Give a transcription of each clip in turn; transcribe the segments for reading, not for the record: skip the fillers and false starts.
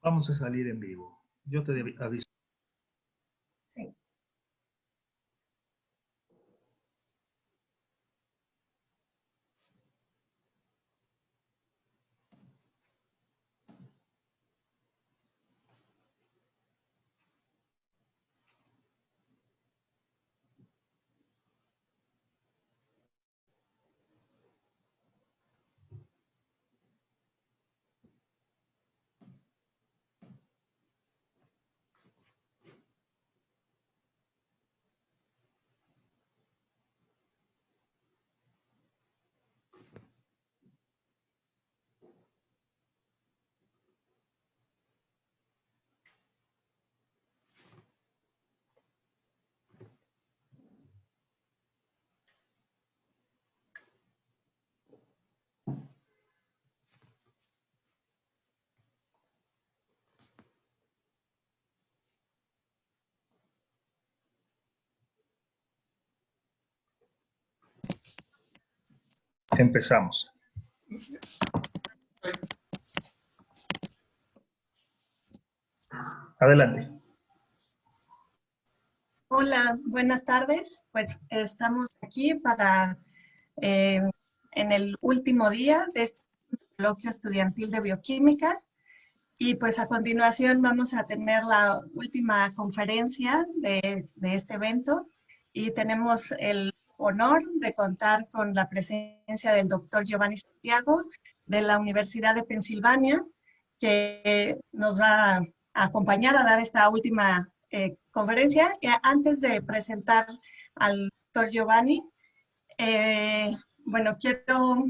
Vamos a salir en vivo. Yo te aviso. Sí. Empezamos. Adelante. Hola, buenas tardes. Pues estamos aquí para en el último día de este coloquio estudiantil de bioquímica y pues a continuación vamos a tener la última conferencia de este evento y tenemos el honor de contar con la presencia del doctor Giovanni Santiago de la Universidad de Pensilvania, que nos va a acompañar a dar esta última conferencia. Y antes de presentar al doctor Giovanni, bueno, quiero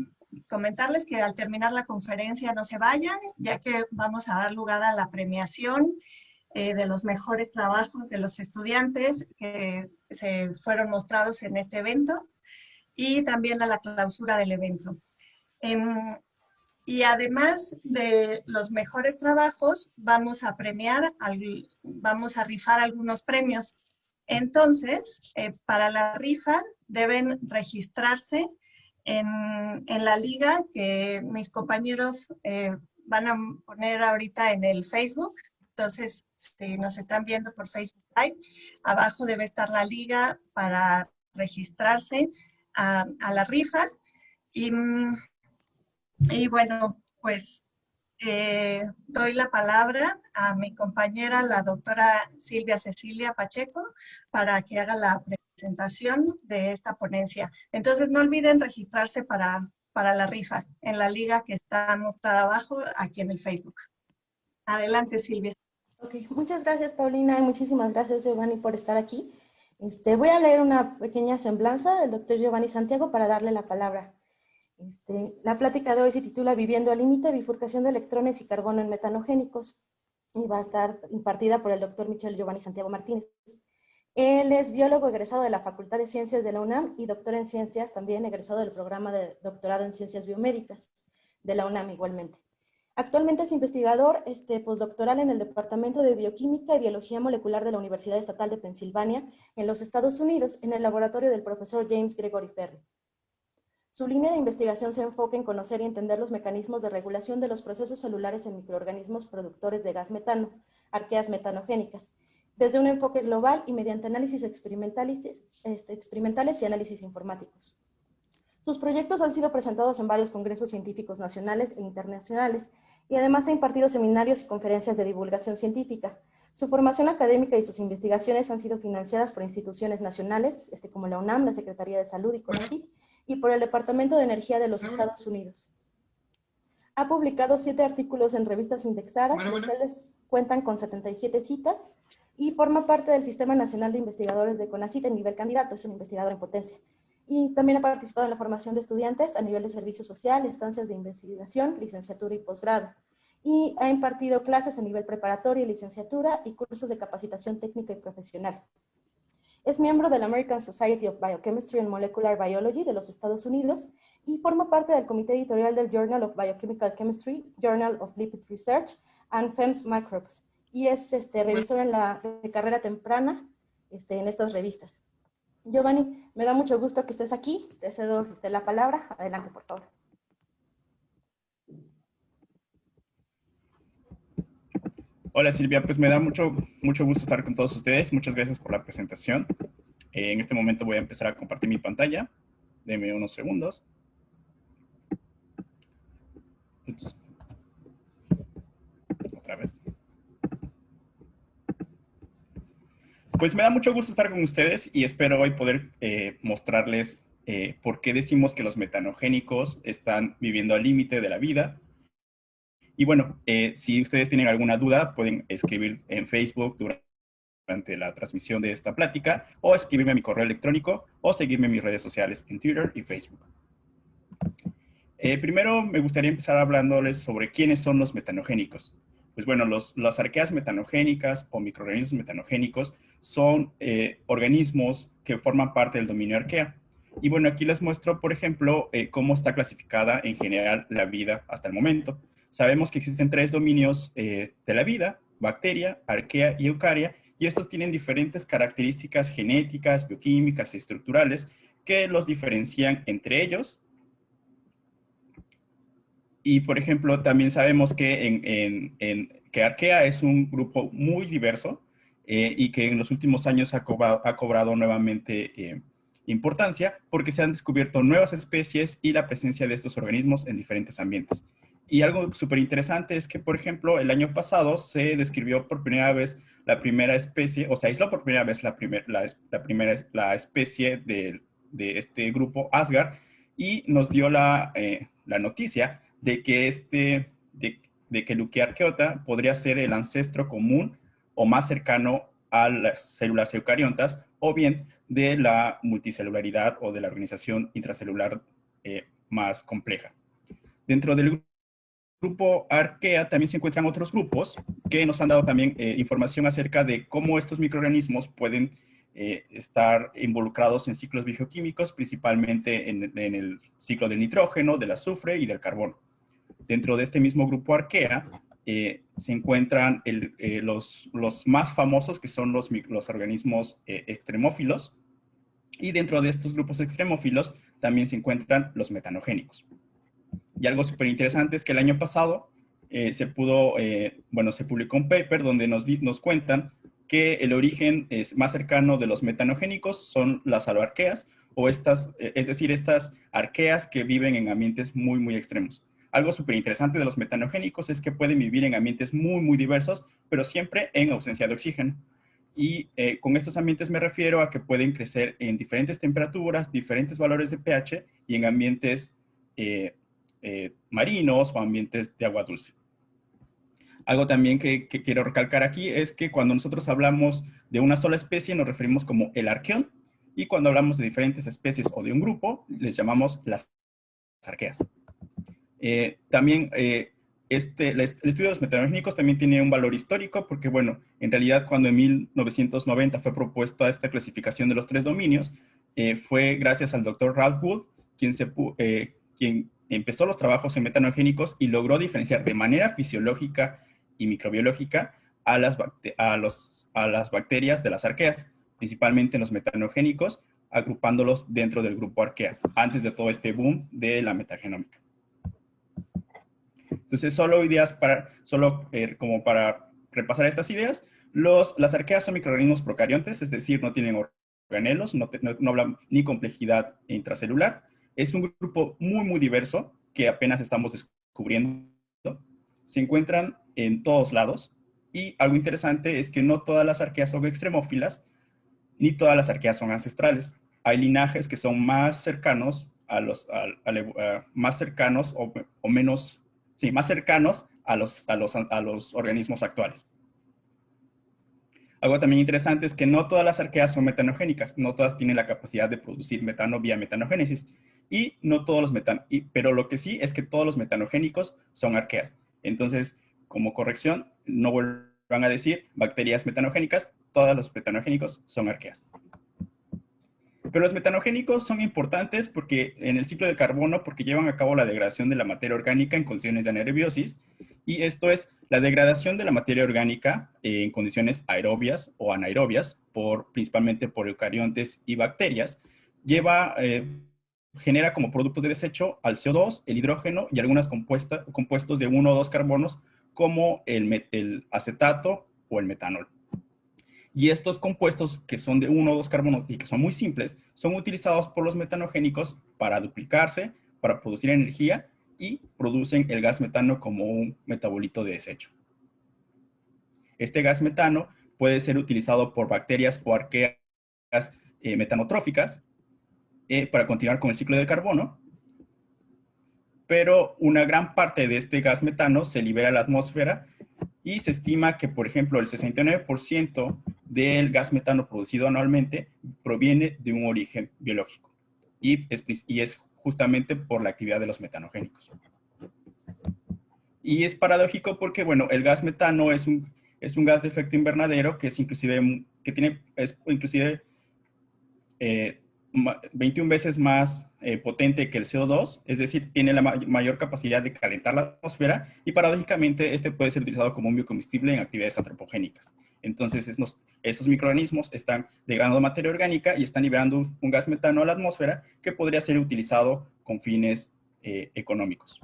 comentarles que al terminar la conferencia no se vayan, ya que vamos a dar lugar a la premiación de los mejores trabajos de los estudiantes que se fueron mostrados en este evento y también a la clausura del evento. Y además de los mejores trabajos, vamos a premiar, vamos a rifar algunos premios. Entonces, para la rifa deben registrarse en la liga que mis compañeros van a poner ahorita en el Facebook. Entonces, si nos están viendo por Facebook Live, abajo debe estar la liga para registrarse a la rifa. Y bueno, pues doy la palabra a mi compañera, la doctora Silvia Cecilia Pacheco, para que haga la presentación de esta ponencia. Entonces, no olviden registrarse para la rifa en la liga que está mostrada abajo aquí en el Facebook. Adelante, Silvia. Ok, muchas gracias, Paulina, y muchísimas gracias, Giovanni, por estar aquí. Voy a leer una pequeña semblanza del doctor Giovanni Santiago para darle la palabra. La plática de hoy se titula Viviendo al límite, bifurcación de electrones y carbono en metanogénicos, y va a estar impartida por el doctor Michel Giovanni Santiago Martínez. Él es biólogo egresado de la Facultad de Ciencias de la UNAM y doctor en Ciencias, también egresado del programa de doctorado en Ciencias Biomédicas de la UNAM igualmente. Actualmente es investigador postdoctoral en el Departamento de Bioquímica y Biología Molecular de la Universidad Estatal de Pensilvania en los Estados Unidos, en el laboratorio del profesor James Gregory Perry. Su línea de investigación se enfoca en conocer y entender los mecanismos de regulación de los procesos celulares en microorganismos productores de gas metano, arqueas metanogénicas, desde un enfoque global y mediante análisis experimentales y análisis informáticos. Sus proyectos han sido presentados en varios congresos científicos nacionales e internacionales y además ha impartido seminarios y conferencias de divulgación científica. Su formación académica y sus investigaciones han sido financiadas por instituciones nacionales, como la UNAM, la Secretaría de Salud y CONACYT, y por el Departamento de Energía de los Estados Unidos. Ha publicado 7 artículos en revistas indexadas, los cuales cuentan con 77 citas, y forma parte del Sistema Nacional de Investigadores de CONACYT en nivel candidato, es un investigador en potencia. Y también ha participado en la formación de estudiantes a nivel de servicio social, estancias de investigación, licenciatura y posgrado. Y ha impartido clases a nivel preparatoria y licenciatura y cursos de capacitación técnica y profesional. Es miembro de la American Society of Biochemistry and Molecular Biology de los Estados Unidos y forma parte del comité editorial del Journal of Biochemical Chemistry, Journal of Lipid Research and FEMS Microbes. Y es revisor de carrera temprana en estas revistas. Giovanni, me da mucho gusto que estés aquí. Te cedo la palabra. Adelante, por favor. Hola Silvia, pues me da mucho gusto estar con todos ustedes. Muchas gracias por la presentación. En este momento voy a empezar a compartir mi pantalla. Deme unos segundos. Ups. Otra vez. Pues me da mucho gusto estar con ustedes y espero hoy poder mostrarles por qué decimos que los metanogénicos están viviendo al límite de la vida. Y bueno, si ustedes tienen alguna duda, pueden escribir en Facebook durante la transmisión de esta plática, o escribirme a mi correo electrónico, o seguirme en mis redes sociales en Twitter y Facebook. Primero me gustaría empezar hablándoles sobre quiénes son los metanogénicos. Pues bueno, las arqueas metanogénicas o microorganismos metanogénicos son organismos que forman parte del dominio arquea. Y bueno, aquí les muestro, por ejemplo, cómo está clasificada en general la vida hasta el momento. Sabemos que existen 3 dominios de la vida: bacteria, arquea y eucaria, y estos tienen diferentes características genéticas, bioquímicas y estructurales que los diferencian entre ellos. Y, por ejemplo, también sabemos que, que arquea es un grupo muy diverso y que en los últimos años ha cobrado nuevamente importancia porque se han descubierto nuevas especies y la presencia de estos organismos en diferentes ambientes. Y algo súper interesante es que, por ejemplo, el año pasado se describió por primera vez la primera especie, o se aisló por primera vez la especie de este grupo Asgard, y nos dio la noticia de que Leucia arqueata podría ser el ancestro común o más cercano a las células eucariontas, o bien de la multicelularidad o de la organización intracelular más compleja. Dentro del grupo Arquea también se encuentran otros grupos que nos han dado también información acerca de cómo estos microorganismos pueden estar involucrados en ciclos bioquímicos, principalmente en el ciclo del nitrógeno, del azufre y del carbono. Dentro de este mismo grupo Arquea se encuentran los más famosos, que son los organismos extremófilos, y dentro de estos grupos extremófilos también se encuentran los metanogénicos. Y algo súper interesante es que el año pasado se publicó un paper donde nos cuentan que el origen más cercano de los metanogénicos son las aloarqueas, es decir, estas arqueas que viven en ambientes muy, muy extremos. Algo súper interesante de los metanogénicos es que pueden vivir en ambientes muy, muy diversos, pero siempre en ausencia de oxígeno. Y con estos ambientes me refiero a que pueden crecer en diferentes temperaturas, diferentes valores de pH y en ambientes marinos o ambientes de agua dulce. Algo también que quiero recalcar aquí es que cuando nosotros hablamos de una sola especie nos referimos como el arqueón, y cuando hablamos de diferentes especies o de un grupo les llamamos las arqueas. También el estudio de los metanogénicos también tiene un valor histórico porque, bueno, en realidad cuando en 1990 fue propuesta esta clasificación de los 3 dominios, fue gracias al doctor Ralph Wood quien empezó los trabajos en metanogénicos y logró diferenciar de manera fisiológica y microbiológica a las bacterias de las arqueas, principalmente en los metanogénicos, agrupándolos dentro del grupo arquea, antes de todo este boom de la metagenómica. Entonces, como para repasar estas ideas, las arqueas son microorganismos procariontes, es decir, no tienen organelos, no hablan ni complejidad intracelular. Es un grupo muy, muy diverso que apenas estamos descubriendo. Se encuentran en todos lados, y algo interesante es que no todas las arqueas son extremófilas, ni todas las arqueas son ancestrales. Hay linajes que son más cercanos más cercanos a los organismos actuales. Algo también interesante es que no todas las arqueas son metanogénicas, no todas tienen la capacidad de producir metano vía metanogénesis, y no todos pero lo que sí es que todos los metanogénicos son arqueas. Entonces, como corrección, no vuelvan a decir bacterias metanogénicas, todos los metanogénicos son arqueas. Pero los metanogénicos son importantes porque en el ciclo de carbono, porque llevan a cabo la degradación de la materia orgánica en condiciones de anaerobiosis, y esto es la degradación de la materia orgánica en condiciones aerobias o anaerobias, principalmente por eucariontes y bacterias, genera como productos de desecho al CO2, el hidrógeno y algunos compuestos de 1 o 2 carbonos, como el acetato o el metanol. Y estos compuestos que son de 1 o 2 carbonos y que son muy simples, son utilizados por los metanogénicos para duplicarse, para producir energía y producen el gas metano como un metabolito de desecho. Este gas metano puede ser utilizado por bacterias o arqueas metanotróficas para continuar con el ciclo del carbono, pero una gran parte de este gas metano se libera a la atmósfera y se estima que, por ejemplo, el 69% del gas metano producido anualmente proviene de un origen biológico y es justamente por la actividad de los metanogénicos. Y es paradójico porque, bueno, el gas metano es un gas de efecto invernadero que es inclusive, 21 veces más potente que el CO2, es decir, tiene la mayor capacidad de calentar la atmósfera y paradójicamente este puede ser utilizado como un biocombustible en actividades antropogénicas. Entonces, estos microorganismos están degradando materia orgánica y están liberando un gas metano a la atmósfera que podría ser utilizado con fines económicos.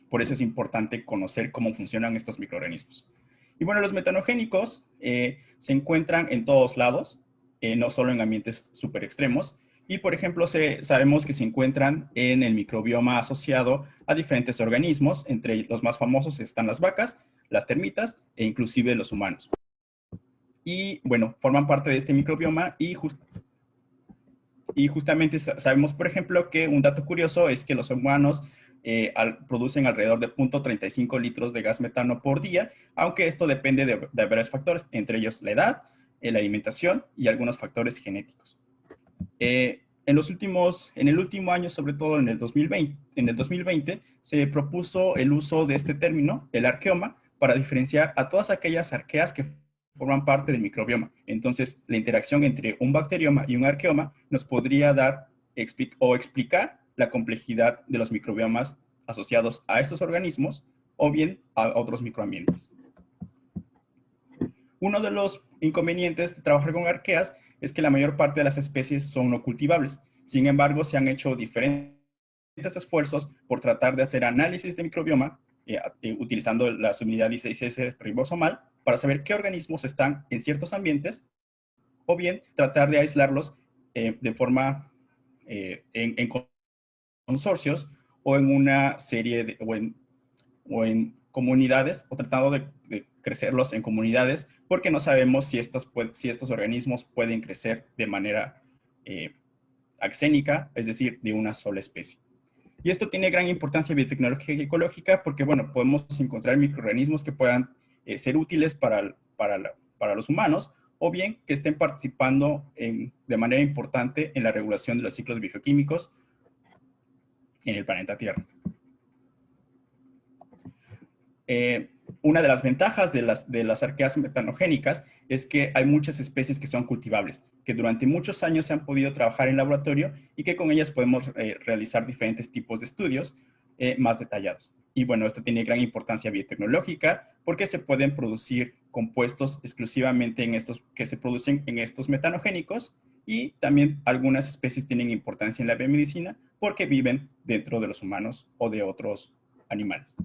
Por eso es importante conocer cómo funcionan estos microorganismos. Y bueno, los metanogénicos se encuentran en todos lados, no solo en ambientes súper extremos. Y, por ejemplo, sabemos que se encuentran en el microbioma asociado a diferentes organismos. Entre los más famosos están las vacas, las termitas e inclusive los humanos. Y, bueno, forman parte de este microbioma y justamente sabemos, por ejemplo, que un dato curioso es que los humanos producen alrededor de 0.35 litros de gas metano por día, aunque esto depende de varios factores, entre ellos la edad, la alimentación y algunos factores genéticos. En el último año, sobre todo en el 2020, se propuso el uso de este término, el arqueoma, para diferenciar a todas aquellas arqueas que forman parte del microbioma. Entonces, la interacción entre un bacterioma y un arqueoma nos podría dar o explicar la complejidad de los microbiomas asociados a estos organismos o bien a otros microambientes. Uno de los inconvenientes de trabajar con arqueas es que la mayor parte de las especies son no cultivables. Sin embargo, se han hecho diferentes esfuerzos por tratar de hacer análisis de microbioma utilizando la subunidad 16S ribosomal para saber qué organismos están en ciertos ambientes o bien tratar de aislarlos de forma en consorcios o en una serie o en comunidades o tratando de crecerlos en comunidades porque no sabemos si estos organismos pueden crecer de manera axénica, es decir, de una sola especie. Y esto tiene gran importancia biotecnológica y ecológica porque, bueno, podemos encontrar microorganismos que puedan ser útiles para los humanos o bien que estén participando de manera importante en la regulación de los ciclos bioquímicos en el planeta Tierra. Una de las ventajas de las arqueas metanogénicas es que hay muchas especies que son cultivables, que durante muchos años se han podido trabajar en laboratorio y que con ellas podemos realizar diferentes tipos de estudios más detallados. Y bueno, esto tiene gran importancia biotecnológica porque se pueden producir compuestos exclusivamente que se producen en estos metanogénicos y también algunas especies tienen importancia en la biomedicina porque viven dentro de los humanos o de otros animales.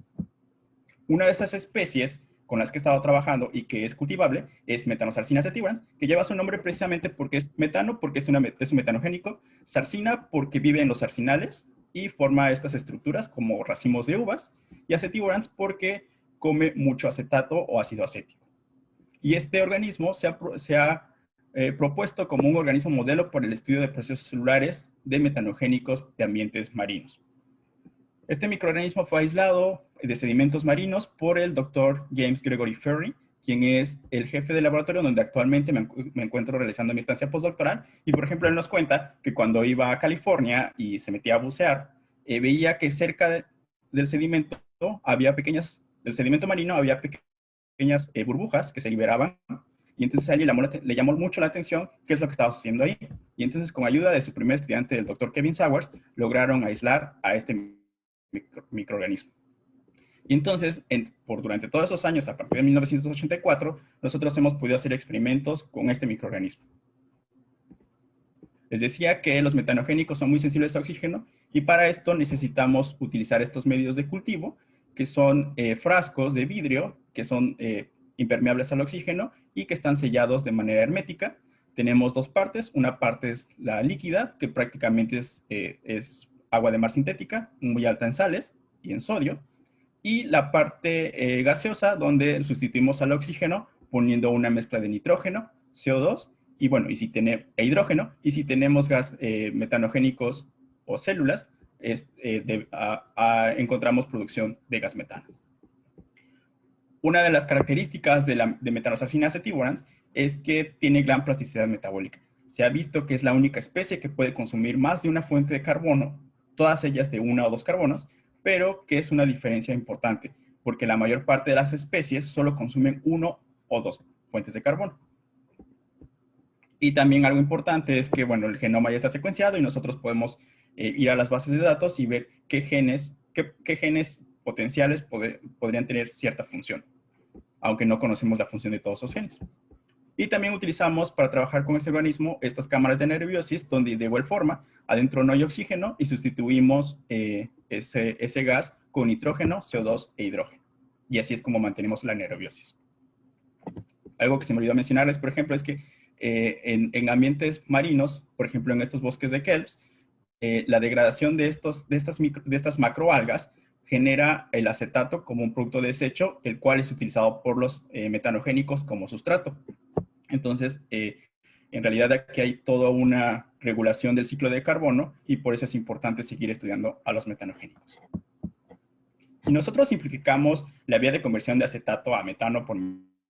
Una de esas especies con las que he estado trabajando y que es cultivable es Methanosarcina sativans, que lleva su nombre precisamente porque es metano, porque es un metanogénico, sarcina porque vive en los sarcinales y forma estas estructuras como racimos de uvas, y acetivorans porque come mucho acetato o ácido acético. Y este organismo se ha propuesto como un organismo modelo por el estudio de procesos celulares de metanogénicos de ambientes marinos. Este microorganismo fue aislado de sedimentos marinos por el Dr. James Gregory Ferry, quien es el jefe del laboratorio donde actualmente me encuentro realizando mi estancia postdoctoral. Y, por ejemplo, él nos cuenta que cuando iba a California y se metía a bucear, veía que cerca del sedimento marino había pequeñas burbujas que se liberaban. Y entonces a él le llamó mucho la atención qué es lo que estaba sucediendo ahí. Y entonces, con ayuda de su primer estudiante, el Dr. Kevin Sowers, lograron aislar a este microorganismo. Y entonces, durante todos esos años, a partir de 1984, nosotros hemos podido hacer experimentos con este microorganismo. Les decía que los metanogénicos son muy sensibles a oxígeno y para esto necesitamos utilizar estos medios de cultivo que son frascos de vidrio que son impermeables al oxígeno y que están sellados de manera hermética. Tenemos dos partes. Una parte es la líquida, que prácticamente es agua de mar sintética, muy alta en sales y en sodio. Y la parte gaseosa, donde sustituimos al oxígeno poniendo una mezcla de nitrógeno, CO2, y bueno, e hidrógeno. Y si tenemos gas metanogénicos o células, encontramos producción de gas metano. Una de las características de Metanoxazina acetiburans es que tiene gran plasticidad metabólica. Se ha visto que es la única especie que puede consumir más de una fuente de carbono, todas ellas de 1 o 2 carbonos, pero que es una diferencia importante, porque la mayor parte de las especies solo consumen 1 o 2 fuentes de carbono. Y también algo importante es que, bueno, el genoma ya está secuenciado y nosotros podemos ir a las bases de datos y ver qué genes potenciales podrían tener cierta función, aunque no conocemos la función de todos los genes. Y también utilizamos para trabajar con este organismo estas cámaras de anaerobiosis, donde de igual forma adentro no hay oxígeno y sustituimos ese gas con nitrógeno, CO2 e hidrógeno. Y así es como mantenemos la anaerobiosis. Algo que se me olvidó mencionarles, por ejemplo, es que en ambientes marinos, por ejemplo en estos bosques de kelps, la degradación de estas macroalgas genera el acetato como un producto de desecho, el cual es utilizado por los metanogénicos como sustrato. Entonces, en realidad aquí hay toda una regulación del ciclo de carbono y por eso es importante seguir estudiando a los metanogénicos. Si nosotros simplificamos la vía de conversión de acetato a metano por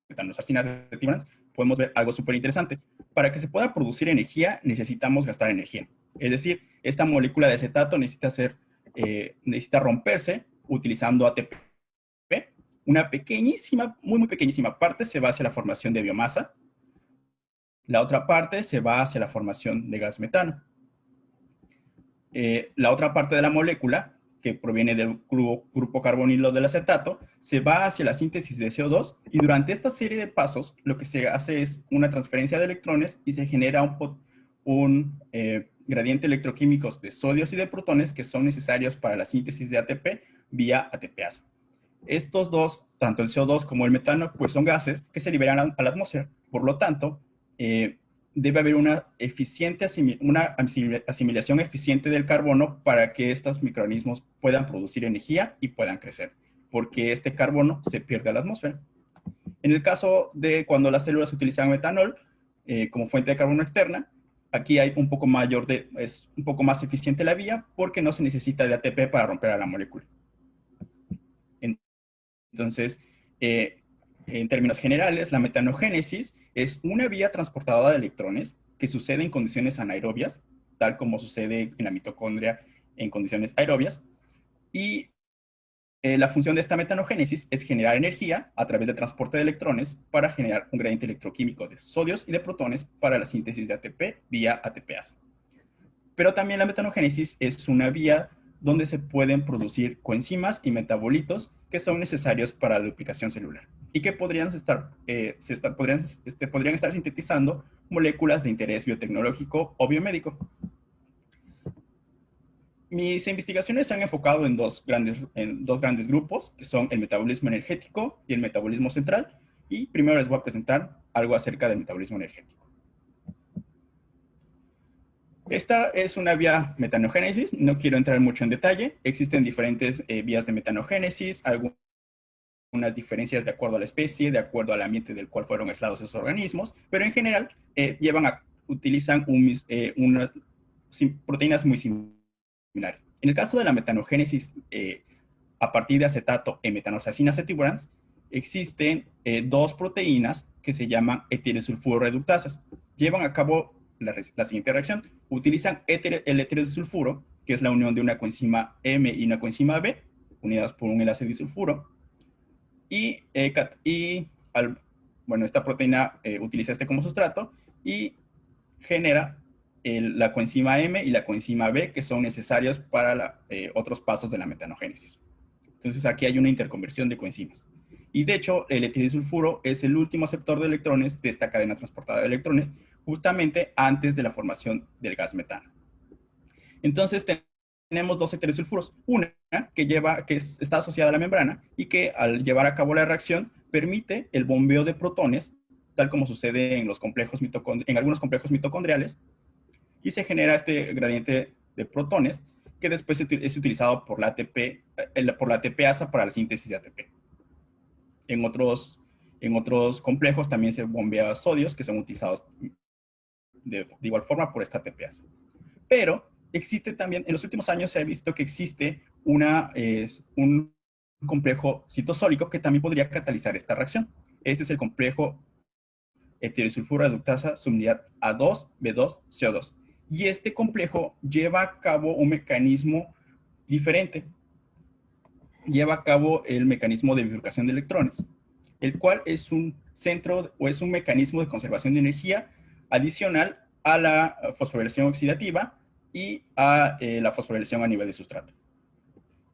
metanoxazina acetiburans, podemos ver algo súper interesante. Para que se pueda producir energía, necesitamos gastar energía. Es decir, esta molécula de acetato necesita romperse utilizando ATP. Una pequeñísima, muy pequeñísima parte se va hacia la formación de biomasa. La otra parte se va hacia la formación de gas metano. La otra parte de la molécula, que proviene del grupo carbonilo del acetato, se va hacia la síntesis de CO2 y durante esta serie de pasos lo que se hace es una transferencia de electrones y se genera un gradiente electroquímico de sodios y de protones que son necesarios para la síntesis de ATP vía ATPasa. Estos dos, tanto el CO2 como el metano, pues son gases que se liberan a la atmósfera. Por lo tanto, debe haber una asimilación eficiente del carbono para que estos microorganismos puedan producir energía y puedan crecer, porque este carbono se pierde a la atmósfera. En el caso de cuando las células utilizan metanol como fuente de carbono externa, aquí hay es un poco más eficiente la vía porque no se necesita de ATP para romper a la molécula. Entonces, en términos generales, la metanogénesis es una vía transportadora de electrones que sucede en condiciones anaerobias, tal como sucede en la mitocondria en condiciones aerobias. Y la función de esta metanogénesis es generar energía a través del transporte de electrones para generar un gradiente electroquímico de sodios y de protones para la síntesis de ATP vía ATPasa. Pero también la metanogénesis es una vía donde se pueden producir coenzimas y metabolitos que son necesarios para la duplicación celular y que podrían estar sintetizando moléculas de interés biotecnológico o biomédico. Mis investigaciones se han enfocado en dos grandes grupos, que son el metabolismo energético y el metabolismo central, y primero les voy a presentar algo acerca del metabolismo energético. Esta es una vía metanogénesis, no quiero entrar mucho en detalle. Existen diferentes vías de metanogénesis, algunas diferencias de acuerdo a la especie, de acuerdo al ambiente del cual fueron aislados esos organismos, pero en general utilizan unas proteínas muy similares. En el caso de la metanogénesis a partir de acetato en metanoxazina acetiburans, existen dos proteínas que se llaman heterosulfuro reductasas. Llevan a cabo la siguiente reacción. Utilizan el heterosulfuro, que es la unión de una coenzima M y una coenzima B, unidas por un enlace disulfuro. Y esta proteína utiliza este como sustrato y genera la coenzima M y la coenzima B, que son necesarios para otros pasos de la metanogénesis. Entonces aquí hay una interconversión de coenzimas. Y de hecho, el etildisulfuro es el último aceptor de electrones de esta cadena transportada de electrones, justamente antes de la formación del gas metano. Entonces tenemos dos heterosulfuros. Una que está asociada a la membrana y que al llevar a cabo la reacción permite el bombeo de protones, tal como sucede en, en algunos complejos mitocondriales, y se genera este gradiente de protones que después es utilizado por la ATPasa para la síntesis de ATP. En otros complejos también se bombea sodios que son utilizados de igual forma por esta ATPasa. Pero existe también, en los últimos años se ha visto que existe un complejo citosólico que también podría catalizar esta reacción. Este es el complejo heterosulfuro reductasa subunidad A2B2CO2. Y este complejo lleva a cabo un mecanismo diferente. Lleva a cabo el mecanismo de bifurcación de electrones, el cual es un centro o es un mecanismo de conservación de energía adicional a la fosforilación oxidativa y a la fosforilación a nivel de sustrato.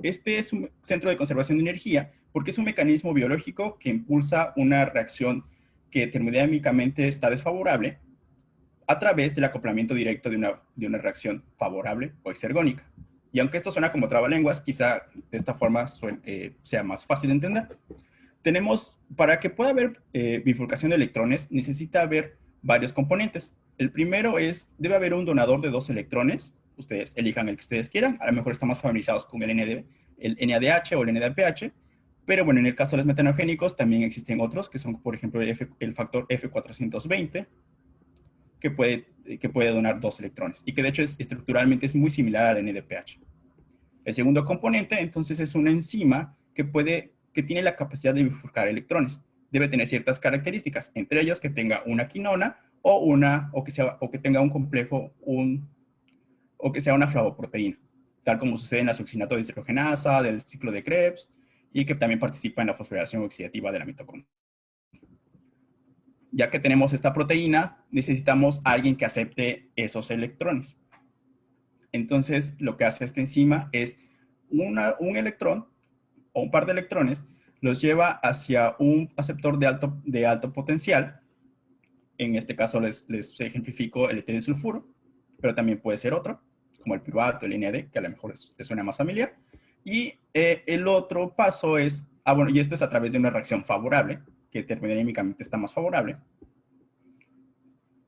Este es un centro de conservación de energía porque es un mecanismo biológico que impulsa una reacción que termodinámicamente está desfavorable a través del acoplamiento directo de una reacción favorable o exergónica. Y aunque esto suena como trabalenguas, quizá de esta forma sea más fácil de entender. Para que pueda haber bifurcación de electrones, necesita haber varios componentes. El primero debe haber un donador de 2 electrones. Ustedes elijan el que ustedes quieran. A lo mejor están más familiarizados con el NADH o el NADPH. Pero bueno, en el caso de los metanogénicos también existen otros, que son, por ejemplo, el factor F420, que puede donar 2 electrones. Y que de hecho estructuralmente es muy similar al NADPH. El segundo componente, entonces, es una enzima que tiene la capacidad de bifurcar electrones. Debe tener ciertas características, entre ellos que tenga una quinona o que tenga un complejo, o que sea una flavoproteína, tal como sucede en la succinato deshidrogenasa, del ciclo de Krebs, y que también participa en la fosforilación oxidativa de la mitocondria. Ya que tenemos esta proteína, necesitamos a alguien que acepte esos electrones. Entonces, lo que hace esta enzima es un electrón o un par de electrones, los lleva hacia un aceptor de alto potencial. En este caso les ejemplifico el heterosulfuro, pero también puede ser otro, como el piruvato, el NAD, que a lo mejor les suena más familiar. Y el otro paso es, bueno, y esto es a través de una reacción favorable, que termodinámicamente está más favorable,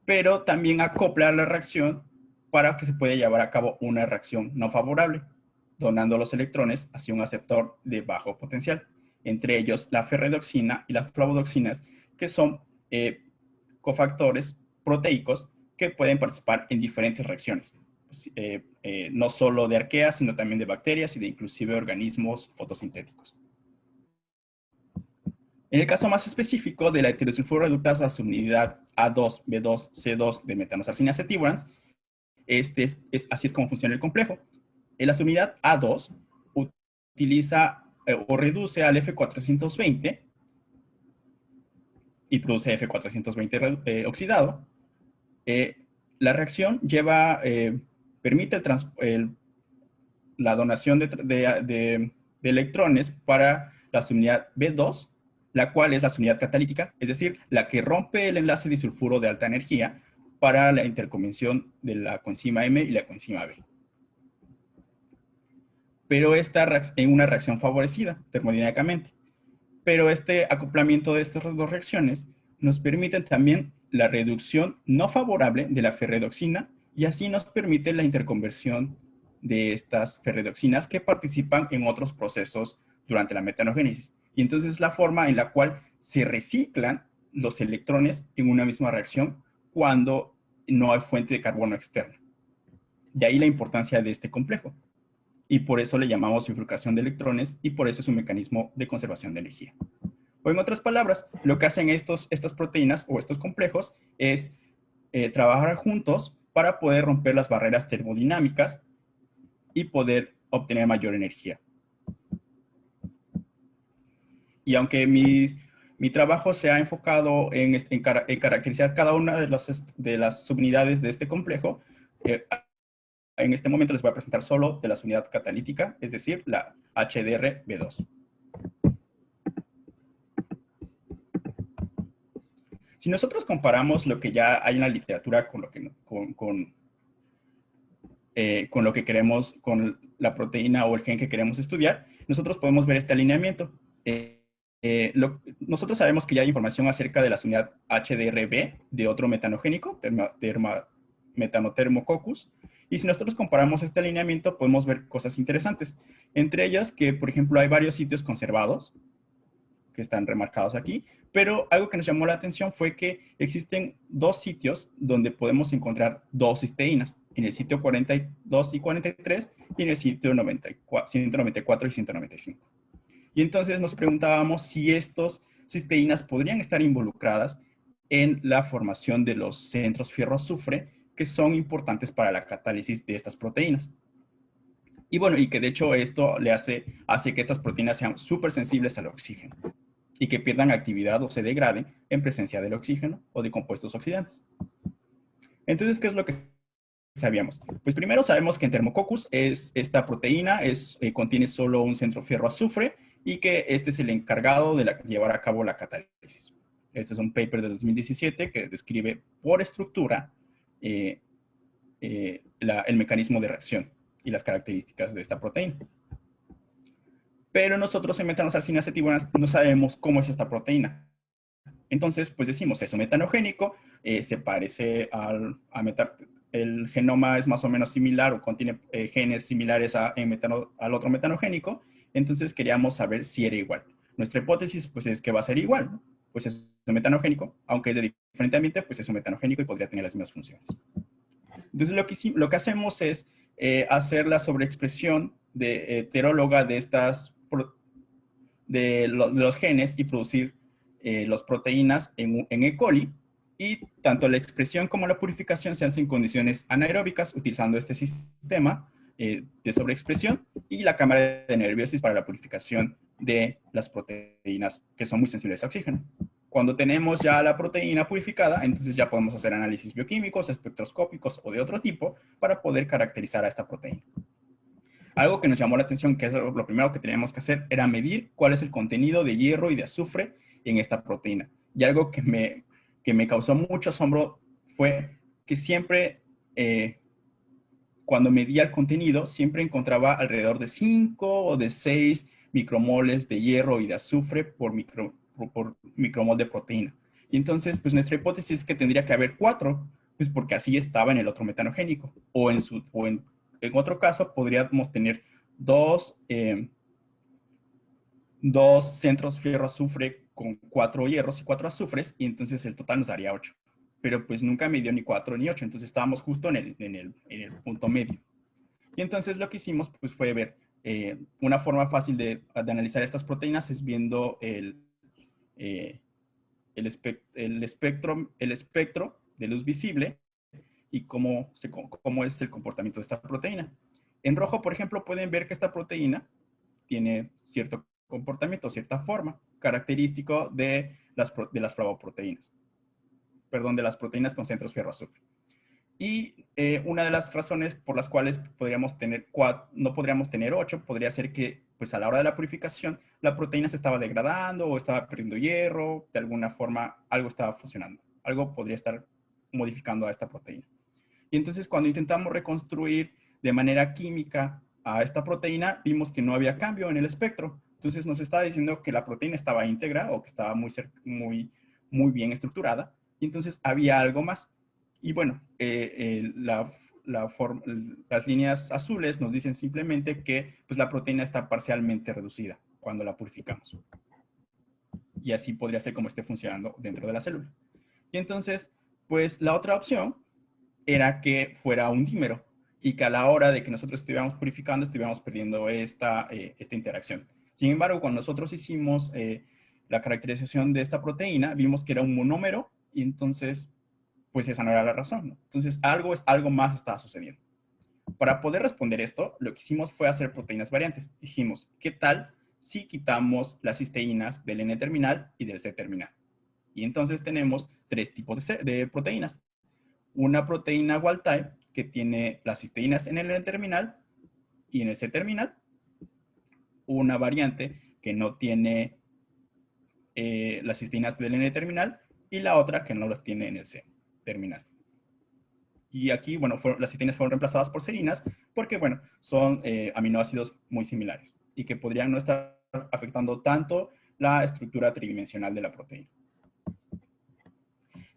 pero también acopla la reacción para que se pueda llevar a cabo una reacción no favorable, donando los electrones hacia un aceptor de bajo potencial, entre ellos la ferredoxina y las flavodoxinas, que son cofactores proteicos que pueden participar en diferentes reacciones, no solo de arqueas, sino también de bacterias y de inclusive organismos fotosintéticos. En el caso más específico de la heterosulfuro reductasa subunidad A2B2C2 de metanosarcina acetiburans, así es como funciona el complejo. La subunidad A2 utiliza o reduce al F420 y produce F420 oxidado. La reacción permite la donación de electrones para la subunidad B2, la cual es la subunidad catalítica, es decir, la que rompe el enlace disulfuro de alta energía para la interconvención de la coenzima M y la coenzima B. Pero en una reacción favorecida termodinámicamente. Pero este acoplamiento de estas dos reacciones nos permite también la reducción no favorable de la ferredoxina y así nos permite la interconversión de estas ferredoxinas que participan en otros procesos durante la metanogénesis. Y entonces es la forma en la cual se reciclan los electrones en una misma reacción cuando no hay fuente de carbono externa. De ahí la importancia de este complejo. Y por eso le llamamos bifurcación de electrones y por eso es un mecanismo de conservación de energía. O en otras palabras, lo que hacen estas proteínas o estos complejos es trabajar juntos para poder romper las barreras termodinámicas y poder obtener mayor energía. Y aunque mi trabajo se ha enfocado en caracterizar cada una de las subunidades de este complejo, en este momento les voy a presentar solo de la subunidad catalítica, es decir, la HDRB2. Si nosotros comparamos lo que ya hay en la literatura con con lo que queremos, con la proteína o el gen que queremos estudiar, nosotros podemos ver este alineamiento. Nosotros sabemos que ya hay información acerca de la unidad HDRB de otro metanogénico, Metanotermococcus, y si nosotros comparamos este alineamiento podemos ver cosas interesantes. Entre ellas que, por ejemplo, hay varios sitios conservados que están remarcados aquí, pero algo que nos llamó la atención fue que existen dos sitios donde podemos encontrar dos cisteínas, en el sitio 42 y 43 y en el sitio 194 y 195. Y entonces nos preguntábamos si estos cisteínas podrían estar involucradas en la formación de los centros fierro-azufre que son importantes para la catálisis de estas proteínas. Y bueno, y que de hecho esto le hace que estas proteínas sean súper sensibles al oxígeno y que pierdan actividad o se degraden en presencia del oxígeno o de compuestos oxidantes. Entonces, ¿qué es lo que sabíamos? Pues primero sabemos que Enterococcus esta proteína contiene solo un centro fierro-azufre y que este es el encargado de llevar a cabo la catálisis. Este es un paper de 2017 que describe por estructura el mecanismo de reacción y las características de esta proteína. Pero nosotros en metanocalcinacetibunas no sabemos cómo es esta proteína. Entonces, pues decimos, es un metanogénico, se parece el genoma es más o menos similar o contiene genes similares al otro metanogénico, entonces queríamos saber si era igual. Nuestra hipótesis pues es que va a ser igual, ¿no? Pues es un metanogénico, aunque es de diferente ambiente, pues es un metanogénico y podría tener las mismas funciones. Entonces lo que hacemos es hacer la sobreexpresión heteróloga de los genes y producir las proteínas en E. coli, y tanto la expresión como la purificación se hacen en condiciones anaeróbicas utilizando este sistema de sobreexpresión y la cámara de nerviosis para la purificación de las proteínas que son muy sensibles a oxígeno. Cuando tenemos ya la proteína purificada, entonces ya podemos hacer análisis bioquímicos, espectroscópicos o de otro tipo para poder caracterizar a esta proteína. Algo que nos llamó la atención, que es lo primero que teníamos que hacer, era medir cuál es el contenido de hierro y de azufre en esta proteína. Y algo que me causó mucho asombro fue que siempre, cuando medía el contenido, siempre encontraba alrededor de 5 o de 6 micromoles de hierro y de azufre por micromol de proteína. Y entonces, pues nuestra hipótesis es que tendría que haber 4, pues porque así estaba en el otro metanogénico. En otro caso, podríamos tener dos centros fierro-azufre con 4 hierros y 4 azufres, y entonces el total nos daría 8. Pero pues nunca me dio ni 4 ni 8, entonces estábamos justo en el punto medio. Y entonces lo que hicimos pues, fue ver una forma fácil de analizar estas proteínas es viendo el espectro de luz visible y cómo es el comportamiento de esta proteína. En rojo, por ejemplo, pueden ver que esta proteína tiene cierto comportamiento, cierta forma, característico de las flavoproteínas. Perdón, de las proteínas con centros fierro-azufre. Y una de las razones por las cuales no podríamos tener 8 podría ser que pues, a la hora de la purificación la proteína se estaba degradando o estaba perdiendo hierro, de alguna forma algo estaba funcionando. Algo podría estar modificando a esta proteína. Y entonces cuando intentamos reconstruir de manera química a esta proteína, vimos que no había cambio en el espectro. Entonces nos estaba diciendo que la proteína estaba íntegra o que estaba muy bien estructurada. Y entonces había algo más. Y bueno, las líneas azules nos dicen simplemente que pues, la proteína está parcialmente reducida cuando la purificamos. Y así podría ser como esté funcionando dentro de la célula. Y entonces, pues la otra opción era que fuera un dímero y que a la hora de que nosotros estuviéramos purificando, estuviéramos perdiendo esta interacción. Sin embargo, cuando nosotros hicimos la caracterización de esta proteína, vimos que era un monómero y entonces, pues esa no era la razón, ¿no? Entonces, algo más estaba sucediendo. Para poder responder esto, lo que hicimos fue hacer proteínas variantes. Dijimos, ¿qué tal si quitamos las cisteínas del N-terminal y del C-terminal? Y entonces tenemos 3 tipos de proteínas. Una proteína wild type que tiene las cisteínas en el N-terminal y en el C-terminal. Una variante que no tiene las cisteínas del N-terminal y la otra que no las tiene en el C-terminal. Y aquí, bueno, las cisteínas fueron reemplazadas por serinas porque, bueno, son aminoácidos muy similares y que podrían no estar afectando tanto la estructura tridimensional de la proteína.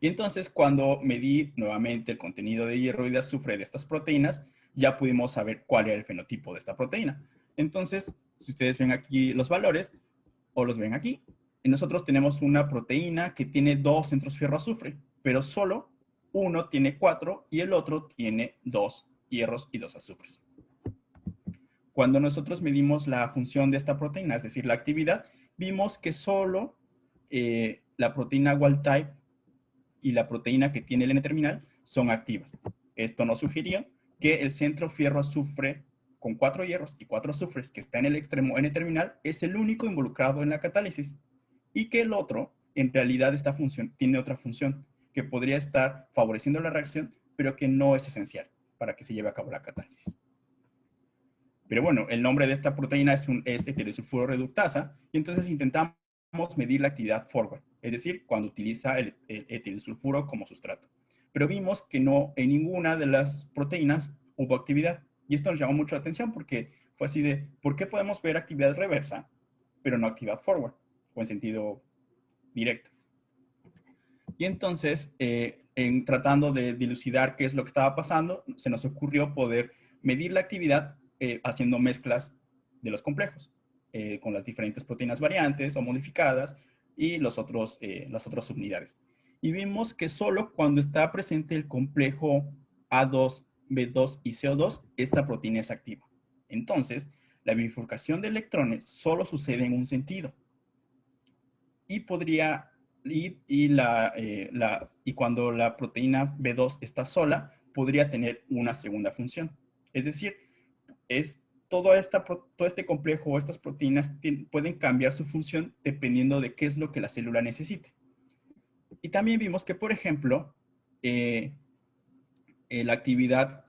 Y entonces, cuando medí nuevamente el contenido de hierro y de azufre de estas proteínas, ya pudimos saber cuál era el fenotipo de esta proteína. Entonces, si ustedes ven aquí los valores, o los ven aquí, nosotros tenemos una proteína que tiene 2 centros fierro-azufre, pero solo uno tiene 4 y el otro tiene 2 hierros y 2 azufres. Cuando nosotros medimos la función de esta proteína, es decir, la actividad, vimos que solo la proteína wild type y la proteína que tiene el N-terminal son activas. Esto nos sugirió que el centro fierro-azufre con 4 hierros y 4 azufres que está en el extremo N-terminal es el único involucrado en la catálisis y que el otro, en realidad, tiene otra función que podría estar favoreciendo la reacción, pero que no es esencial para que se lleve a cabo la catálisis. Pero bueno, el nombre de esta proteína es etilsulfuro reductasa y entonces intentamos medir la actividad forward, es decir, cuando utiliza el etilsulfuro como sustrato. Pero vimos que no en ninguna de las proteínas hubo actividad. Y esto nos llamó mucho la atención porque fue así de, ¿por qué podemos ver actividad reversa, pero no actividad forward? O en sentido directo. Y entonces, en tratando de dilucidar qué es lo que estaba pasando, se nos ocurrió poder medir la actividad haciendo mezclas de los complejos, con las diferentes proteínas variantes o modificadas y las otras subunidades. Y vimos que solo cuando está presente el complejo A2, B2 y CO2, esta proteína es activa. Entonces, la bifurcación de electrones solo sucede en un sentido. Y cuando la proteína B2 está sola, podría tener una segunda función. Es decir, todo este complejo o estas proteínas pueden cambiar su función dependiendo de qué es lo que la célula necesite. Y también vimos que, por ejemplo, la actividad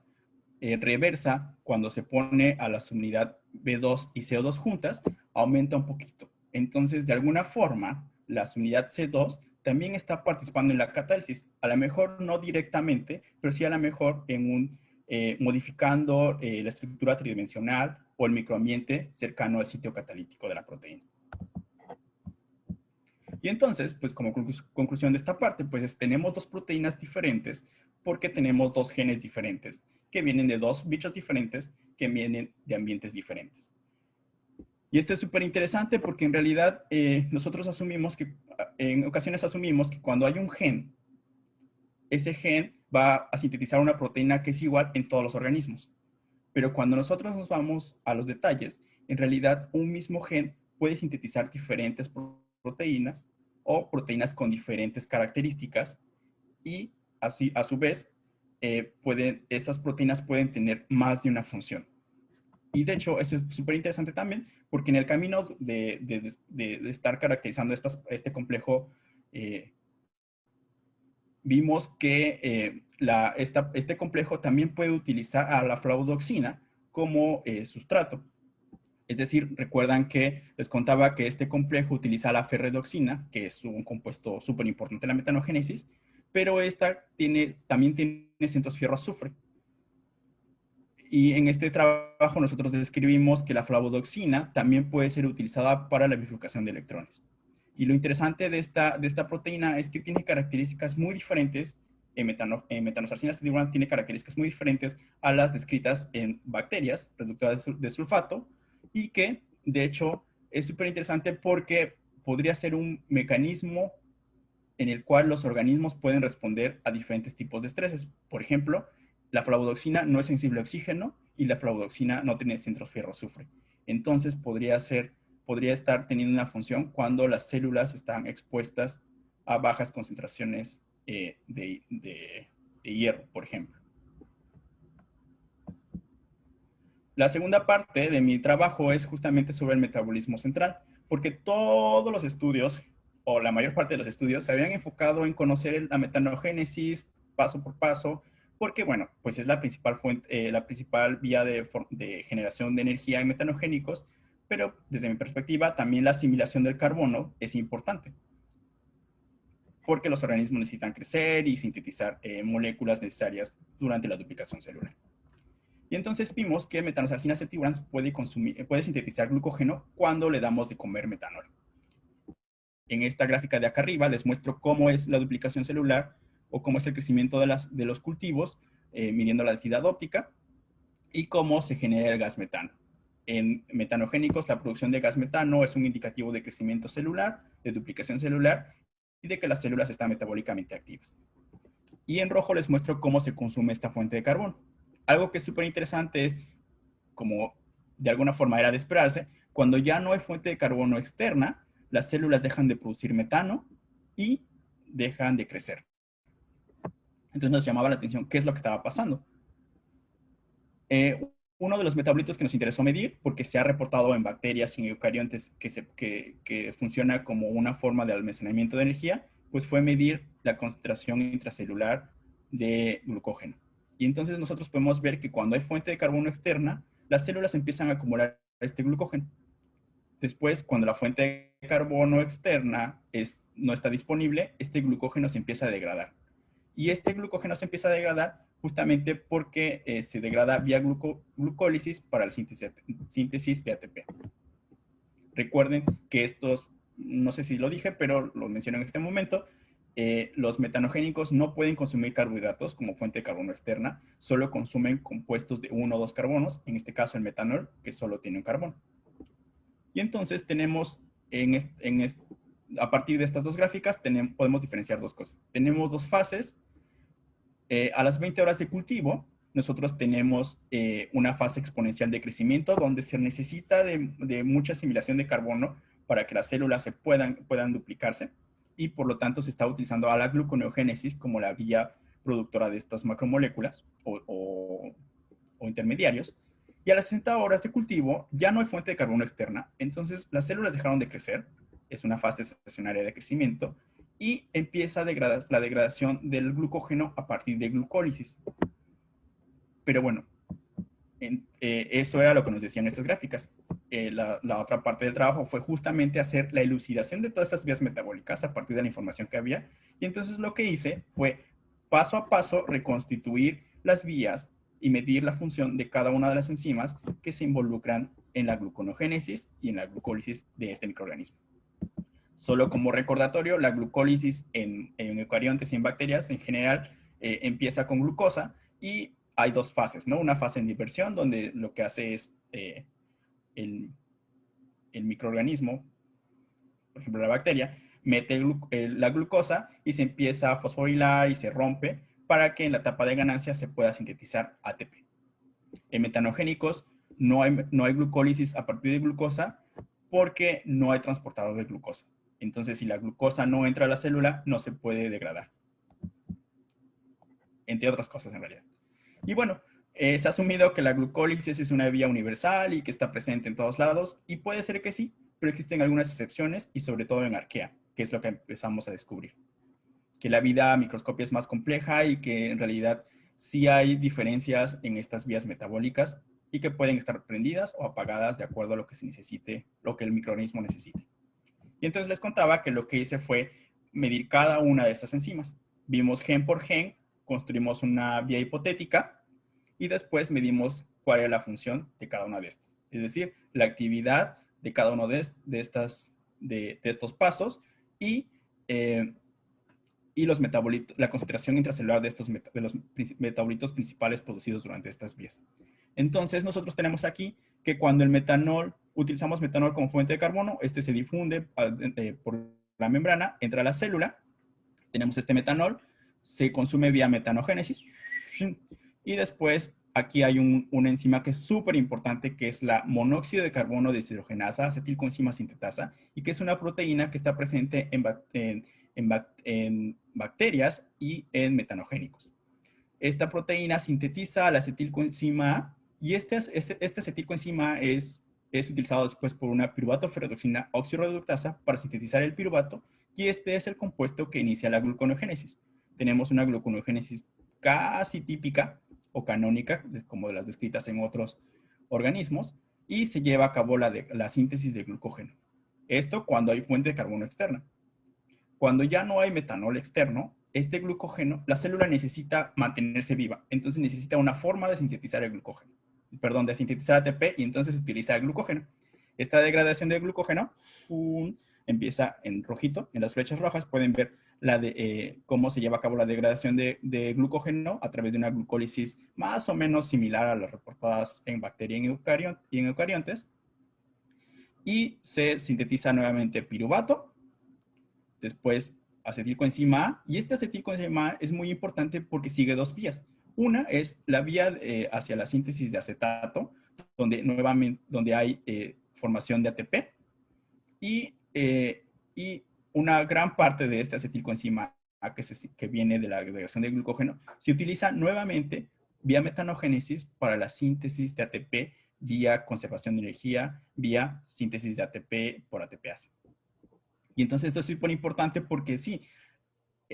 reversa, cuando se pone a la subunidad B2 y CO2 juntas, aumenta un poquito. Entonces, de alguna forma, la subunidad C2 también está participando en la catálisis. A lo mejor no directamente, pero sí a lo mejor modificando la estructura tridimensional o el microambiente cercano al sitio catalítico de la proteína. Y entonces, pues como conclusión de esta parte, pues tenemos 2 proteínas diferentes porque tenemos 2 genes diferentes que vienen de 2 bichos diferentes que vienen de ambientes diferentes. Y esto es súper interesante porque en realidad nosotros en ocasiones asumimos que cuando hay un gen, ese gen va a sintetizar una proteína que es igual en todos los organismos. Pero cuando nosotros nos vamos a los detalles, en realidad un mismo gen puede sintetizar diferentes proteínas o proteínas con diferentes características y así, a su vez, esas proteínas pueden tener más de una función. Y de hecho, eso es súper interesante también, porque en el camino de estar caracterizando este complejo, vimos que este complejo también puede utilizar a la flavodoxina como sustrato. Es decir, recuerdan que les contaba que este complejo utiliza la ferredoxina, que es un compuesto súper importante en la metanogénesis, pero esta también tiene centros fierro-azufre. Y en este trabajo nosotros describimos que la flavodoxina también puede ser utilizada para la bifurcación de electrones. Y lo interesante de esta proteína es que tiene características muy diferentes, metanosarcina tiene características muy diferentes a las descritas en bacterias reductoras de sulfato, y que, de hecho, es súper interesante porque podría ser un mecanismo en el cual los organismos pueden responder a diferentes tipos de estreses. Por ejemplo, la flavodoxina no es sensible a oxígeno y la flavodoxina no tiene centros fierro-azufre. Entonces, podría estar teniendo una función cuando las células están expuestas a bajas concentraciones de hierro, por ejemplo. La segunda parte de mi trabajo es justamente sobre el metabolismo central, porque todos los estudios, o la mayor parte de los estudios, se habían enfocado en conocer la metanogénesis paso por paso, porque, bueno, pues es la principal vía de generación de energía en metanogénicos, pero desde mi perspectiva también la asimilación del carbono es importante. porque los organismos necesitan crecer y sintetizar moléculas necesarias durante la duplicación celular. Y entonces vimos que metanoxacinas cetiburans puede sintetizar glucógeno cuando le damos de comer metanol. En esta gráfica de acá arriba les muestro cómo es la duplicación celular o cómo es el crecimiento de los cultivos, midiendo la densidad óptica, y cómo se genera el gas metano. En metanogénicos, la producción de gas metano es un indicativo de crecimiento celular, de duplicación celular, y de que las células están metabólicamente activas. Y en rojo les muestro cómo se consume esta fuente de carbono. Algo que es súper interesante es, como de alguna forma era de esperarse, cuando ya no hay fuente de carbono externa, las células dejan de producir metano y dejan de crecer. Entonces nos llamaba la atención qué es lo que estaba pasando. Uno de los metabolitos que nos interesó medir, porque se ha reportado en bacterias y en eucariontes que funciona como una forma de almacenamiento de energía, pues fue medir la concentración intracelular de glucógeno. Y entonces nosotros podemos ver que cuando hay fuente de carbono externa, las células empiezan a acumular este glucógeno. Después, cuando la fuente de carbono externa no está disponible, este glucógeno se empieza a degradar. Y este glucógeno se empieza a degradar justamente porque se degrada vía glucólisis para la síntesis de ATP. Recuerden que estos, no sé si lo dije, pero lo menciono en este momento, los metanogénicos no pueden consumir carbohidratos como fuente de carbono externa, solo consumen compuestos de 1 o 2 carbonos, en este caso el metanol, que solo tiene un carbono. Y entonces tenemos, a partir de estas dos gráficas, podemos diferenciar dos cosas. Tenemos dos fases. A las 20 horas de cultivo, nosotros tenemos una fase exponencial de crecimiento donde se necesita de mucha asimilación de carbono para que las células puedan duplicarse, y por lo tanto se está utilizando a la gluconeogénesis como la vía productora de estas macromoléculas o intermediarios. Y a las 60 horas de cultivo ya no hay fuente de carbono externa, entonces las células dejaron de crecer, es una fase estacionaria de crecimiento, y empieza la degradación del glucógeno a partir de glucólisis. Pero bueno, eso era lo que nos decían estas gráficas. La otra parte del trabajo fue justamente hacer la elucidación de todas estas vías metabólicas a partir de la información que había, y entonces lo que hice fue paso a paso reconstituir las vías y medir la función de cada una de las enzimas que se involucran en la gluconeogénesis y en la glucólisis de este microorganismo. Solo como recordatorio, la glucólisis en eucariontes y en bacterias en general empieza con glucosa, y hay dos fases, ¿no? Una fase en diversión, donde lo que hace es el microorganismo, por ejemplo la bacteria, mete la glucosa y se empieza a fosforilar y se rompe para que en la etapa de ganancia se pueda sintetizar ATP. En metanogénicos no hay glucólisis a partir de glucosa porque no hay transportador de glucosa. Entonces, si la glucosa no entra a la célula, no se puede degradar. Entre otras cosas, en realidad. Y bueno, se ha asumido que la glucólisis es una vía universal y que está presente en todos lados, y puede ser que sí, pero existen algunas excepciones, y sobre todo en arquea, que es lo que empezamos a descubrir. Que la vida a microscopio es más compleja y que en realidad sí hay diferencias en estas vías metabólicas y que pueden estar prendidas o apagadas de acuerdo a lo que se necesite, lo que el microorganismo necesite. Y entonces les contaba que lo que hice fue medir cada una de estas enzimas. Vimos gen por gen, construimos una vía hipotética y después medimos cuál era la función de cada una de estas. Es decir, la actividad de cada uno de estos pasos y los metabolitos, la concentración intracelular de los metabolitos principales producidos durante estas vías. Entonces, nosotros tenemos aquí que cuando utilizamos metanol como fuente de carbono, este se difunde por la membrana, entra a la célula, tenemos este metanol, se consume vía metanogénesis, y después aquí hay una enzima que es súper importante, que es la monóxido de carbono deshidrogenasa acetilcoenzima sintetasa, y que es una proteína que está presente en bacterias y en metanogénicos. Esta proteína sintetiza la acetilcoenzima A, y este acetilcoenzima es utilizado después por una piruvato ferredoxina oxirreductasa para sintetizar el piruvato, y este es el compuesto que inicia la gluconeogénesis. Tenemos una gluconeogénesis casi típica o canónica, como de las descritas en otros organismos, y se lleva a cabo la síntesis de glucógeno. Esto cuando hay fuente de carbono externa. cuando ya no hay metanol externo, este glucógeno, la célula necesita mantenerse viva. Entonces necesita una forma de sintetizar el glucógeno. Perdón, de sintetizar ATP y entonces utiliza el glucógeno. Esta degradación del glucógeno empieza en rojito, en las flechas rojas pueden ver cómo se lleva a cabo la degradación de glucógeno a través de una glucólisis más o menos similar a las reportadas en bacterias y en eucariontes. Y se sintetiza nuevamente piruvato, después acetilcoenzima A, y este acetilcoenzima A es muy importante porque sigue dos vías. Una es la vía hacia la síntesis de acetato, donde hay formación de ATP, y una gran parte de este acetilcoenzima A que viene de la agregación de glucógeno se utiliza nuevamente vía metanogénesis para la síntesis de ATP vía conservación de energía, vía síntesis de ATP por ATPase. Y entonces esto es súper importante porque sí,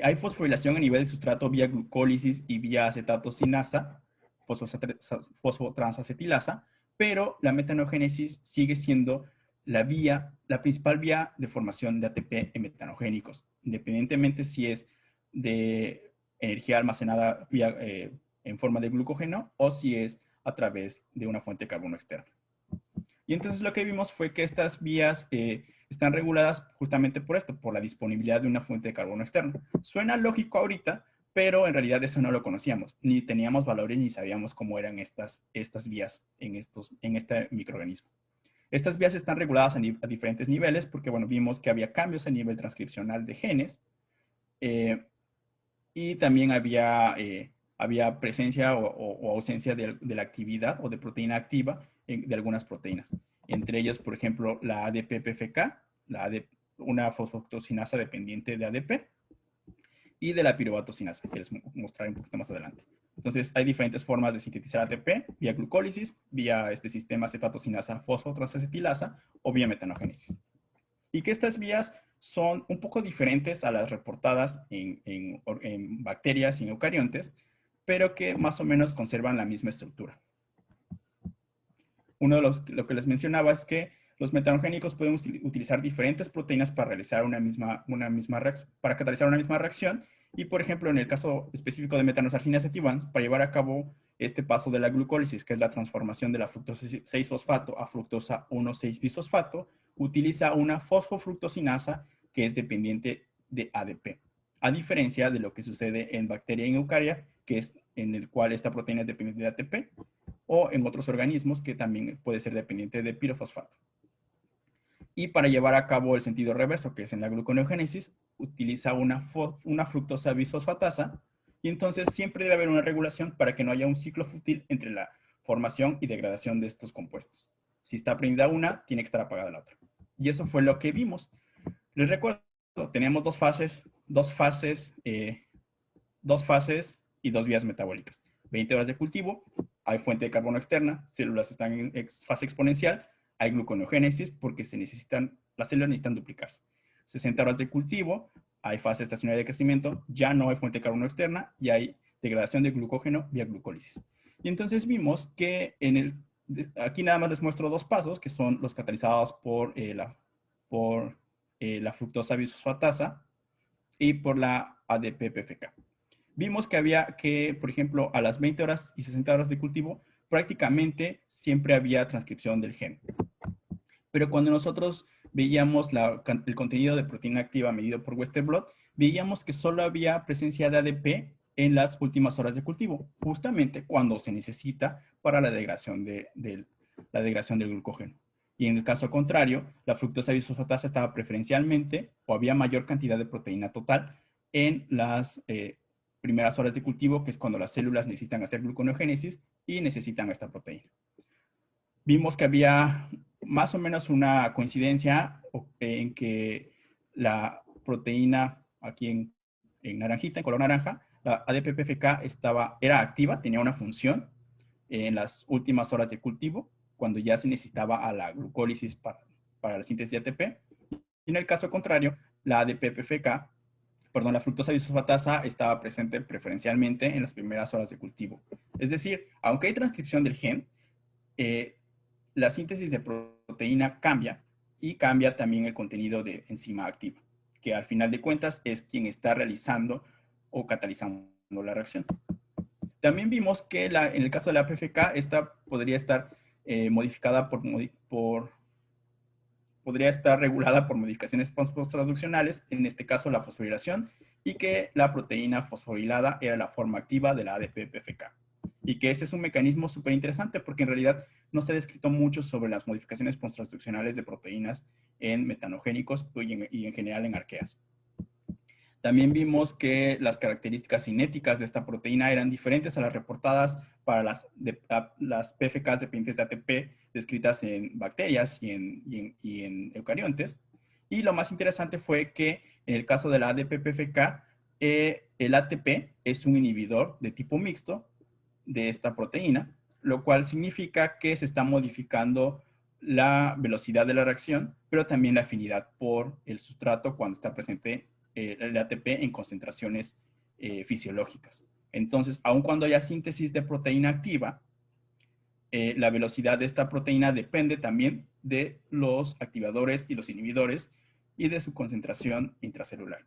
hay fosforilación a nivel de sustrato vía glucólisis y vía acetatocinasa, fosfotransacetilasa, pero la metanogénesis sigue siendo la principal vía de formación de ATP en metanogénicos, independientemente si es de energía almacenada en forma de glucógeno o si es a través de una fuente de carbono externa. Y entonces lo que vimos fue que estas vías están reguladas justamente por esto, por la disponibilidad de una fuente de carbono externo. Suena lógico ahorita, pero en realidad eso no lo conocíamos, ni teníamos valores ni sabíamos cómo eran estas vías en este microorganismo. Estas vías están reguladas a diferentes niveles porque, bueno, vimos que había cambios a nivel transcripcional de genes y también había presencia o ausencia de la actividad o de proteína activa de algunas proteínas. Entre ellos, por ejemplo, la ADP-PFK, una fosfoctocinasa dependiente de ADP, y de la piruvatocinasa, que les mostraré un poquito más adelante. Entonces, hay diferentes formas de sintetizar ATP, vía glucólisis, vía este sistema acetatocinasa fosfotransacetilasa o vía metanogénesis. Y que estas vías son un poco diferentes a las reportadas en bacterias y en eucariontes, pero que más o menos conservan la misma estructura. Lo que les mencionaba es que los metanogénicos pueden utilizar diferentes proteínas para realizar para catalizar una misma reacción. Y, por ejemplo, en el caso específico de metanoxarcina-acetibans, para llevar a cabo este paso de la glucólisis, que es la transformación de la fructosa 6-fosfato a fructosa 1,6-bisfosfato, utiliza una fosfofructosinasa que es dependiente de ADP. A diferencia de lo que sucede en bacteria y en eucaria, que es en el cual esta proteína es dependiente de ATP, o en otros organismos que también puede ser dependiente de pirofosfato. Y para llevar a cabo el sentido reverso, que es en la gluconeogénesis, utiliza una fructosa bisfosfatasa, y entonces siempre debe haber una regulación para que no haya un ciclo fútil entre la formación y degradación de estos compuestos. Si está prendida una, tiene que estar apagada la otra. Y eso fue lo que vimos. Les recuerdo, tenemos dos fases y dos vías metabólicas. 20 horas de cultivo, hay fuente de carbono externa, células están en fase exponencial, hay gluconeogénesis porque las células necesitan duplicarse. 60 horas de cultivo, hay fase estacionaria de crecimiento, ya no hay fuente de carbono externa y hay degradación de glucógeno vía glucólisis. Y entonces vimos que aquí nada más les muestro dos pasos, que son los catalizados por la fructosa bisfosfatasa y por la ADP-PFK. Vimos que, por ejemplo, a las 20 horas y 60 horas de cultivo, prácticamente siempre había transcripción del gen. Pero cuando nosotros veíamos el contenido de proteína activa medido por Western blot, veíamos que solo había presencia de ADP en las últimas horas de cultivo, justamente cuando se necesita para la degradación del glucógeno. Y en el caso contrario, la fructosa bisfosfatasa estaba preferencialmente o había mayor cantidad de proteína total en las primeras horas de cultivo, que es cuando las células necesitan hacer gluconeogénesis y necesitan esta proteína. Vimos que había más o menos una coincidencia en que la proteína, aquí en naranjita, en color naranja, la ADP-PFK era activa, tenía una función en las últimas horas de cultivo, cuando ya se necesitaba a la glucólisis para la síntesis de ATP. Y en el caso contrario, la ADP-PFK, la fructosa bisfosfatasa estaba presente preferencialmente en las primeras horas de cultivo. Es decir, aunque hay transcripción del gen, la síntesis de proteína cambia y cambia también el contenido de enzima activa, que al final de cuentas es quien está realizando o catalizando la reacción. También vimos que en el caso de la PFK, esta podría estar modificada podría estar regulada por modificaciones post-transduccionales, en este caso la fosforilación, y que la proteína fosforilada era la forma activa de la ADP-PFK. Y que ese es un mecanismo súper interesante porque en realidad no se ha descrito mucho sobre las modificaciones post-transduccionales de proteínas en metanogénicos y en general en arqueas. También vimos que las características cinéticas de esta proteína eran diferentes a las reportadas para las PFKs dependientes de ATP descritas en bacterias y en eucariontes. Y lo más interesante fue que en el caso de la ADP-PFK, el ATP es un inhibidor de tipo mixto de esta proteína, lo cual significa que se está modificando la velocidad de la reacción, pero también la afinidad por el sustrato cuando está presente el ATP en concentraciones fisiológicas. Entonces, aun cuando haya síntesis de proteína activa, la velocidad de esta proteína depende también de los activadores y los inhibidores y de su concentración intracelular.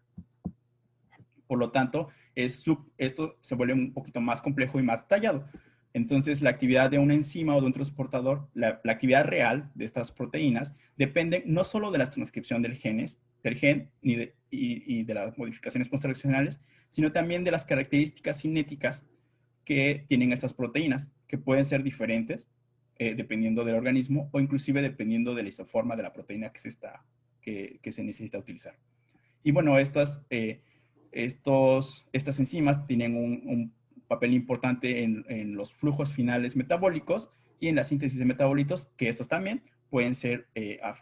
Por lo tanto, esto se vuelve un poquito más complejo y más detallado. Entonces, la actividad de una enzima o de un transportador, la actividad real de estas proteínas, depende no solo de la transcripción del gen y de las modificaciones post-transcripcionales, sino también de las características cinéticas que tienen estas proteínas, que pueden ser diferentes dependiendo del organismo o inclusive dependiendo de la isoforma de la proteína que se necesita utilizar. Y bueno, estas enzimas tienen un papel importante en los flujos finales metabólicos y en la síntesis de metabolitos, que estos también pueden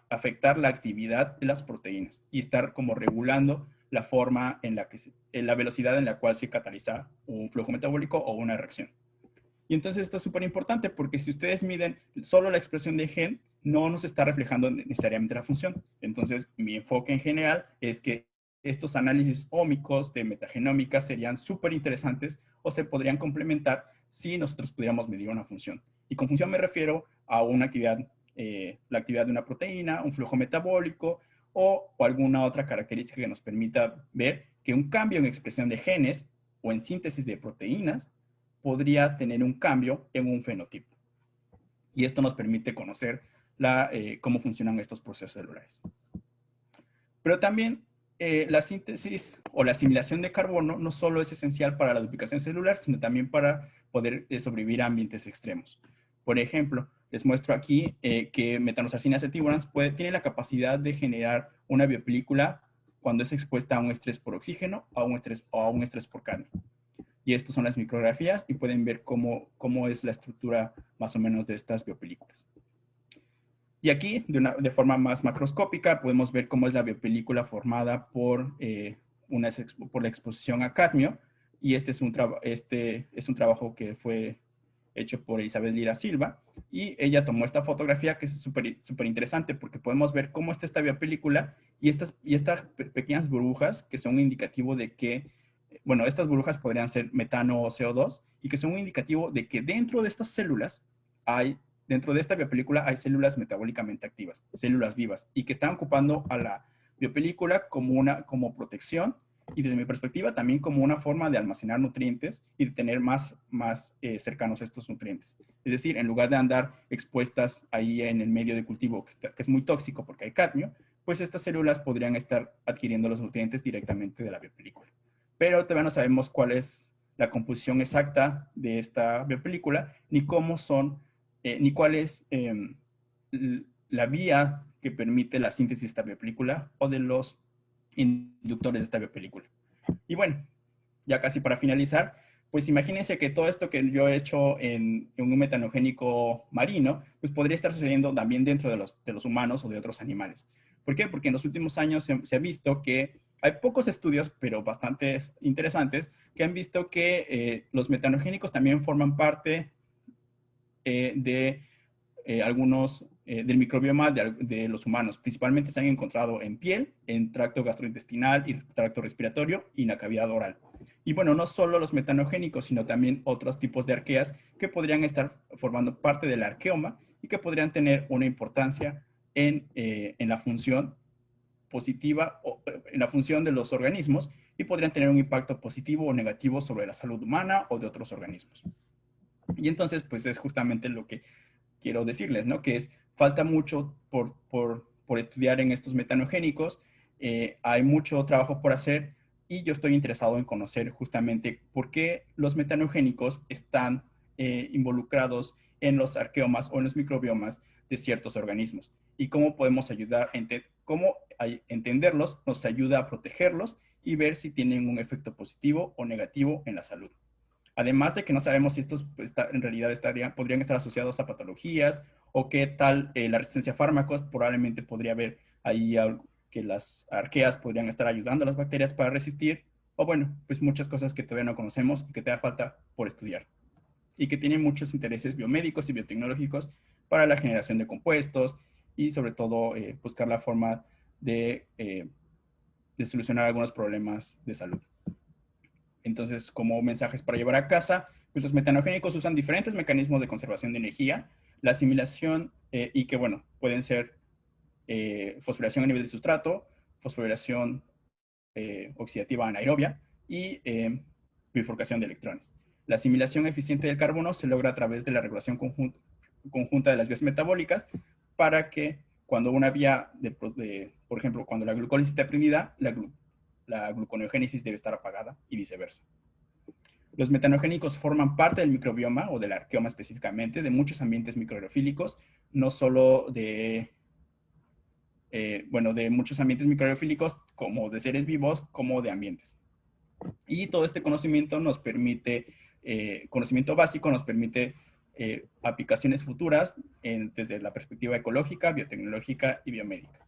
afectar la actividad de las proteínas y estar como regulando la forma la velocidad en la cual se cataliza un flujo metabólico o una reacción. Y entonces esto es súper importante porque si ustedes miden solo la expresión de gen, no nos está reflejando necesariamente la función. Entonces, mi enfoque en general es que estos análisis ómicos de metagenómica serían súper interesantes o se podrían complementar si nosotros pudiéramos medir una función. Y con función me refiero a una actividad, la actividad de una proteína, un flujo metabólico o alguna otra característica que nos permita ver que un cambio en expresión de genes o en síntesis de proteínas podría tener un cambio en un fenotipo. Y esto nos permite conocer cómo funcionan estos procesos celulares. Pero también la síntesis o la asimilación de carbono no solo es esencial para la duplicación celular, sino también para poder sobrevivir a ambientes extremos. Por ejemplo, les muestro aquí que metanosarcina acetiburans tiene la capacidad de generar una biopelícula cuando es expuesta a un estrés por oxígeno o a un estrés por cadmio. Y estas son las micrografías y pueden ver cómo es la estructura más o menos de estas biopelículas. Y aquí, de forma más macroscópica, podemos ver cómo es la biopelícula formada por la exposición a cadmio. Y este es un trabajo que fue hecho por Isabel Lira Silva. Y ella tomó esta fotografía que es súper interesante porque podemos ver cómo está esta biopelícula y estas pequeñas burbujas que son un indicativo de que, bueno, estas burbujas podrían ser metano o CO2 y que son un indicativo de que dentro de estas células dentro de esta biopelícula hay células metabólicamente activas, células vivas, y que están ocupando a la biopelícula como protección y desde mi perspectiva también como una forma de almacenar nutrientes y de tener más cercanos estos nutrientes. Es decir, en lugar de andar expuestas ahí en el medio de cultivo que es muy tóxico porque hay cadmio, pues estas células podrían estar adquiriendo los nutrientes directamente de la biopelícula. Pero todavía no sabemos cuál es la composición exacta de esta biopelícula, ni ni cuál es la vía que permite la síntesis de esta biopelícula o de los inductores de esta biopelícula. Y bueno, ya casi para finalizar, pues imagínense que todo esto que yo he hecho en un metanogénico marino, pues podría estar sucediendo también dentro de los humanos o de otros animales. ¿Por qué? Porque en los últimos años se ha visto que hay pocos estudios, pero bastante interesantes, que han visto que los metanogénicos también forman parte del microbioma de los humanos. Principalmente se han encontrado en piel, en tracto gastrointestinal y tracto respiratorio y en la cavidad oral. Y bueno, no solo los metanogénicos, sino también otros tipos de arqueas que podrían estar formando parte del arqueoma y que podrían tener una importancia en la función positiva en la función de los organismos y podrían tener un impacto positivo o negativo sobre la salud humana o de otros organismos. Y entonces, pues es justamente lo que quiero decirles, ¿no? Que falta mucho por estudiar en estos metanogénicos, hay mucho trabajo por hacer y yo estoy interesado en conocer justamente por qué los metanogénicos están involucrados en los arqueomas o en los microbiomas de ciertos organismos y cómo podemos ayudar, cómo entenderlos nos ayuda a protegerlos y ver si tienen un efecto positivo o negativo en la salud. Además de que no sabemos si estos en realidad podrían estar asociados a patologías o qué tal la resistencia a fármacos, probablemente podría haber ahí algo que las arqueas podrían estar ayudando a las bacterias para resistir, o bueno, pues muchas cosas que todavía no conocemos y que te da falta por estudiar. Y que tienen muchos intereses biomédicos y biotecnológicos para la generación de compuestos y sobre todo buscar la forma de solucionar algunos problemas de salud. Entonces, como mensajes para llevar a casa, pues los metanogénicos usan diferentes mecanismos de conservación de energía, la asimilación y que, bueno, pueden ser fosforilación a nivel de sustrato, fosforilación oxidativa anaerobia y bifurcación de electrones. La asimilación eficiente del carbono se logra a través de la regulación conjunta de las vías metabólicas para que cuando una vía, por ejemplo, cuando la glucólisis está prendida, la gluconeogénesis debe estar apagada y viceversa. Los metanogénicos forman parte del microbioma o del arqueoma específicamente de muchos ambientes microbiofílicos, no solo de muchos ambientes microbiofílicos como de seres vivos como de ambientes. Y todo este conocimiento nos permite, conocimiento básico nos permite aplicaciones futuras desde la perspectiva ecológica, biotecnológica y biomédica.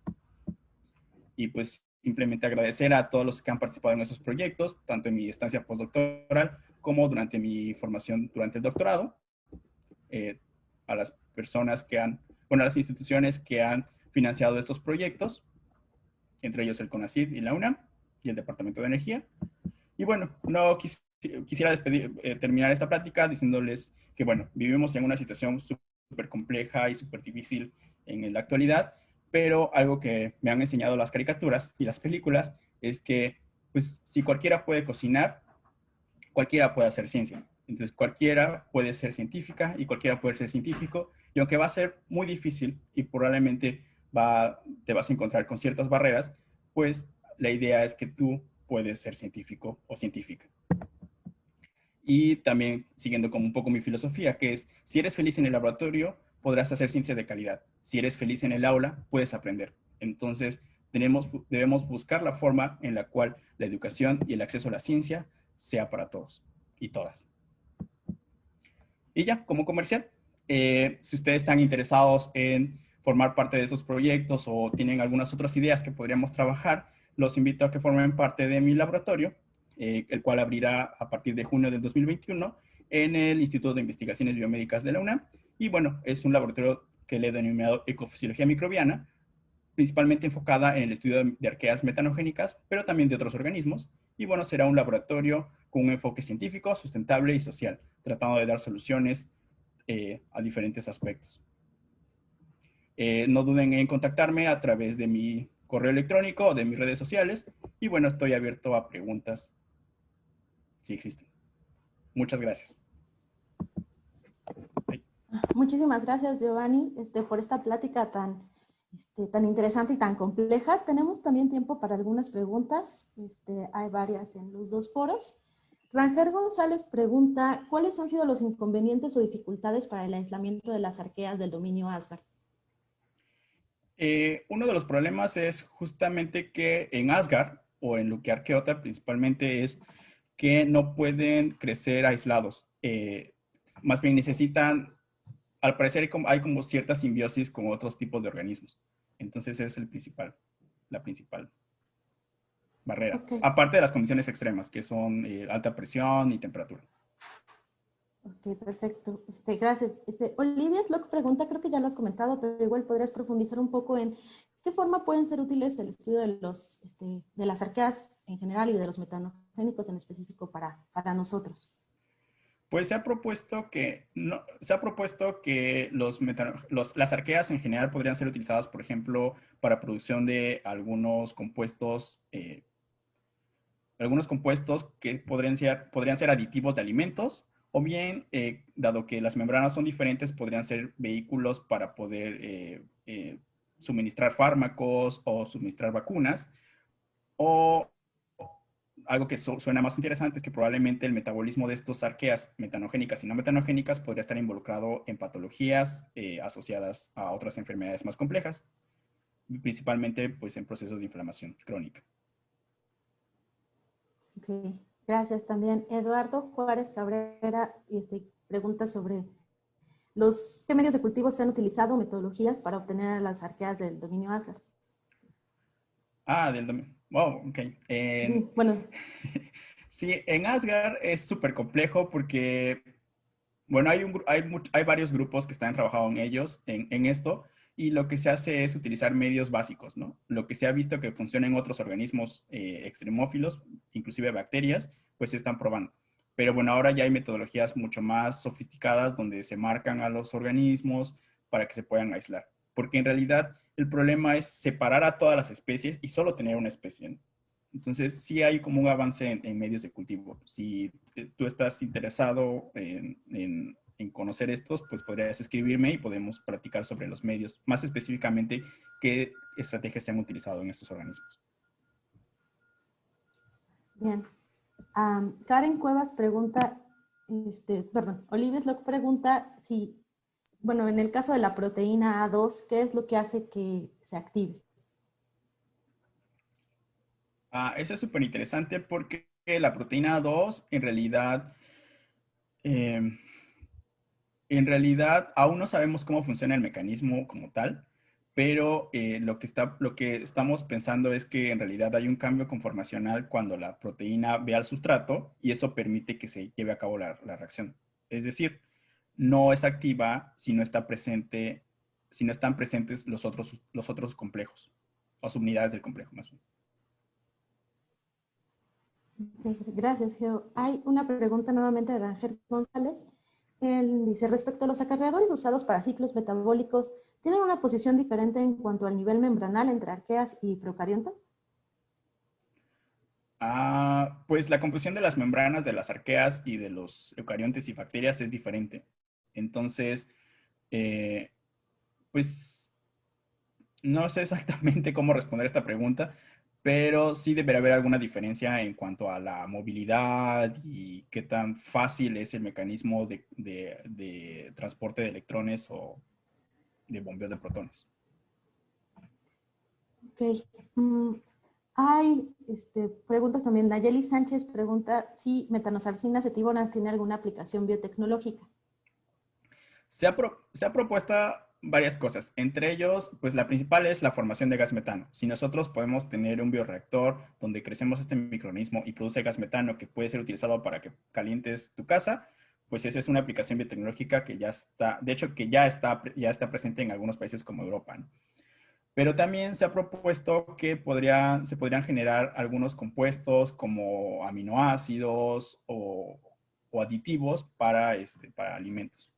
Y pues simplemente agradecer a todos los que han participado en esos proyectos, tanto en mi estancia postdoctoral como durante mi formación durante el doctorado, a las personas que a las instituciones que han financiado estos proyectos, entre ellos el CONACYT y la UNAM y el Departamento de Energía. Y bueno, no quisiera terminar esta plática diciéndoles que, bueno, vivimos en una situación súper compleja y súper difícil en la actualidad, pero algo que me han enseñado las caricaturas y las películas es que, pues, si cualquiera puede cocinar, cualquiera puede hacer ciencia. Entonces, cualquiera puede ser científica y cualquiera puede ser científico, y aunque va a ser muy difícil y probablemente te vas a encontrar con ciertas barreras, pues la idea es que tú puedes ser científico o científica. Y también siguiendo como un poco mi filosofía, que es, si eres feliz en el laboratorio, podrás hacer ciencia de calidad. Si eres feliz en el aula, puedes aprender. Entonces, debemos buscar la forma en la cual la educación y el acceso a la ciencia sea para todos y todas. Y ya, como comercial, si ustedes están interesados en formar parte de esos proyectos o tienen algunas otras ideas que podríamos trabajar, los invito a que formen parte de mi laboratorio, el cual abrirá a partir de junio del 2021 en el Instituto de Investigaciones Biomédicas de la UNAM. Y bueno, es un laboratorio que le he denominado Ecofisiología Microbiana, principalmente enfocada en el estudio de arqueas metanogénicas, pero también de otros organismos. Y bueno, será un laboratorio con un enfoque científico, sustentable y social, tratando de dar soluciones a diferentes aspectos. No duden en contactarme a través de mi correo electrónico o de mis redes sociales. Y bueno, estoy abierto a preguntas si existen. Muchas gracias. Muchísimas gracias, Giovanni, por esta plática tan interesante y tan compleja. Tenemos también tiempo para algunas preguntas. Hay varias en los dos foros. Rangel González pregunta, ¿cuáles han sido los inconvenientes o dificultades para el aislamiento de las arqueas del dominio Asgard? Uno de los problemas es justamente que en Asgard, o en lo que Arqueota principalmente, es que no pueden crecer aislados. Más bien necesitan, al parecer hay como cierta simbiosis con otros tipos de organismos. Entonces es la principal barrera. Okay. Aparte de las condiciones extremas, que son alta presión y temperatura. Ok, perfecto. Gracias. Olivia Slock pregunta, creo que ya lo has comentado, pero igual podrías profundizar un poco en qué forma pueden ser útiles el estudio de las arqueas en general y de los metanogénicos en específico para nosotros. Pues se ha propuesto que, no, se ha propuesto que las arqueas en general podrían ser utilizadas, por ejemplo, para producción de algunos compuestos que podrían ser aditivos de alimentos, o bien, dado que las membranas son diferentes, podrían ser vehículos para poder suministrar fármacos o suministrar vacunas, o algo que suena más interesante es que probablemente el metabolismo de estos arqueas metanogénicas y no metanogénicas podría estar involucrado en patologías asociadas a otras enfermedades más complejas, principalmente pues, en procesos de inflamación crónica. Ok, gracias también. Eduardo Juárez Cabrera pregunta sobre qué medios de cultivo se han utilizado, metodologías para obtener las arqueas del dominio Asgard. Del dominio. Wow, ok. Sí, bueno. Sí, en Asgard es súper complejo porque, bueno, hay varios grupos que están trabajando en ellos, en esto, y lo que se hace es utilizar medios básicos, ¿no? Lo que se ha visto que funciona en otros organismos extremófilos, inclusive bacterias, pues se están probando. Pero bueno, ahora ya hay metodologías mucho más sofisticadas donde se marcan a los organismos para que se puedan aislar. Porque en realidad el problema es separar a todas las especies y solo tener una especie, ¿no? Entonces, sí hay como un avance en medios de cultivo. Si tú estás interesado en conocer estos, pues podrías escribirme y podemos platicar sobre los medios, más específicamente qué estrategias se han utilizado en estos organismos. Bien. Karen Cuevas pregunta, Olives Locke pregunta si, bueno, en el caso de la proteína A2, ¿qué es lo que hace que se active? Eso es súper interesante porque la proteína A2 en realidad aún no sabemos cómo funciona el mecanismo como tal, pero lo que estamos pensando es que en realidad hay un cambio conformacional cuando la proteína ve al sustrato y eso permite que se lleve a cabo la reacción. Es decir, no es activa si no están presentes los otros complejos o subunidades del complejo más bien. Gracias, Geo. Hay una pregunta nuevamente de Rangel González. Él dice, respecto a los acarreadores usados para ciclos metabólicos, ¿tienen una posición diferente en cuanto al nivel membranal entre arqueas y procariontas? Pues la composición de las membranas de las arqueas y de los eucariontes y bacterias es diferente. Entonces, pues no sé exactamente cómo responder esta pregunta, pero sí debería haber alguna diferencia en cuanto a la movilidad y qué tan fácil es el mecanismo de transporte de electrones o de bombeo de protones. Ok. Hay preguntas también. Nayeli Sánchez pregunta si metanosalcina acetibona tiene alguna aplicación biotecnológica. Se ha propuesto varias cosas. Entre ellos, pues la principal es la formación de gas metano. Si nosotros podemos tener un bioreactor donde crecemos este microorganismo y produce gas metano que puede ser utilizado para que calientes tu casa, pues esa es una aplicación biotecnológica que ya está, de hecho, que ya está presente en algunos países como Europa, ¿no? Pero también se ha propuesto que se podrían generar algunos compuestos como aminoácidos o aditivos para alimentos.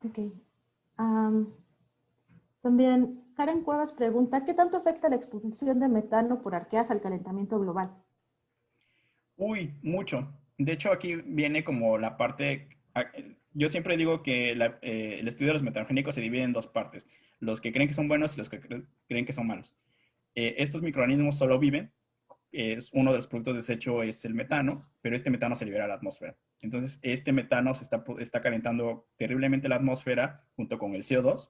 Ok. También Karen Cuevas pregunta, ¿qué tanto afecta la expulsión de metano por arqueas al calentamiento global? Uy, mucho. De hecho, aquí viene como la parte. Yo siempre digo que el estudio de los metanogénicos se divide en dos partes: los que creen que son buenos y los que creen que son malos. Estos microorganismos solo viven. Uno de los productos de desecho es el metano, pero este metano se libera a la atmósfera. Entonces, este metano está calentando terriblemente la atmósfera junto con el CO2.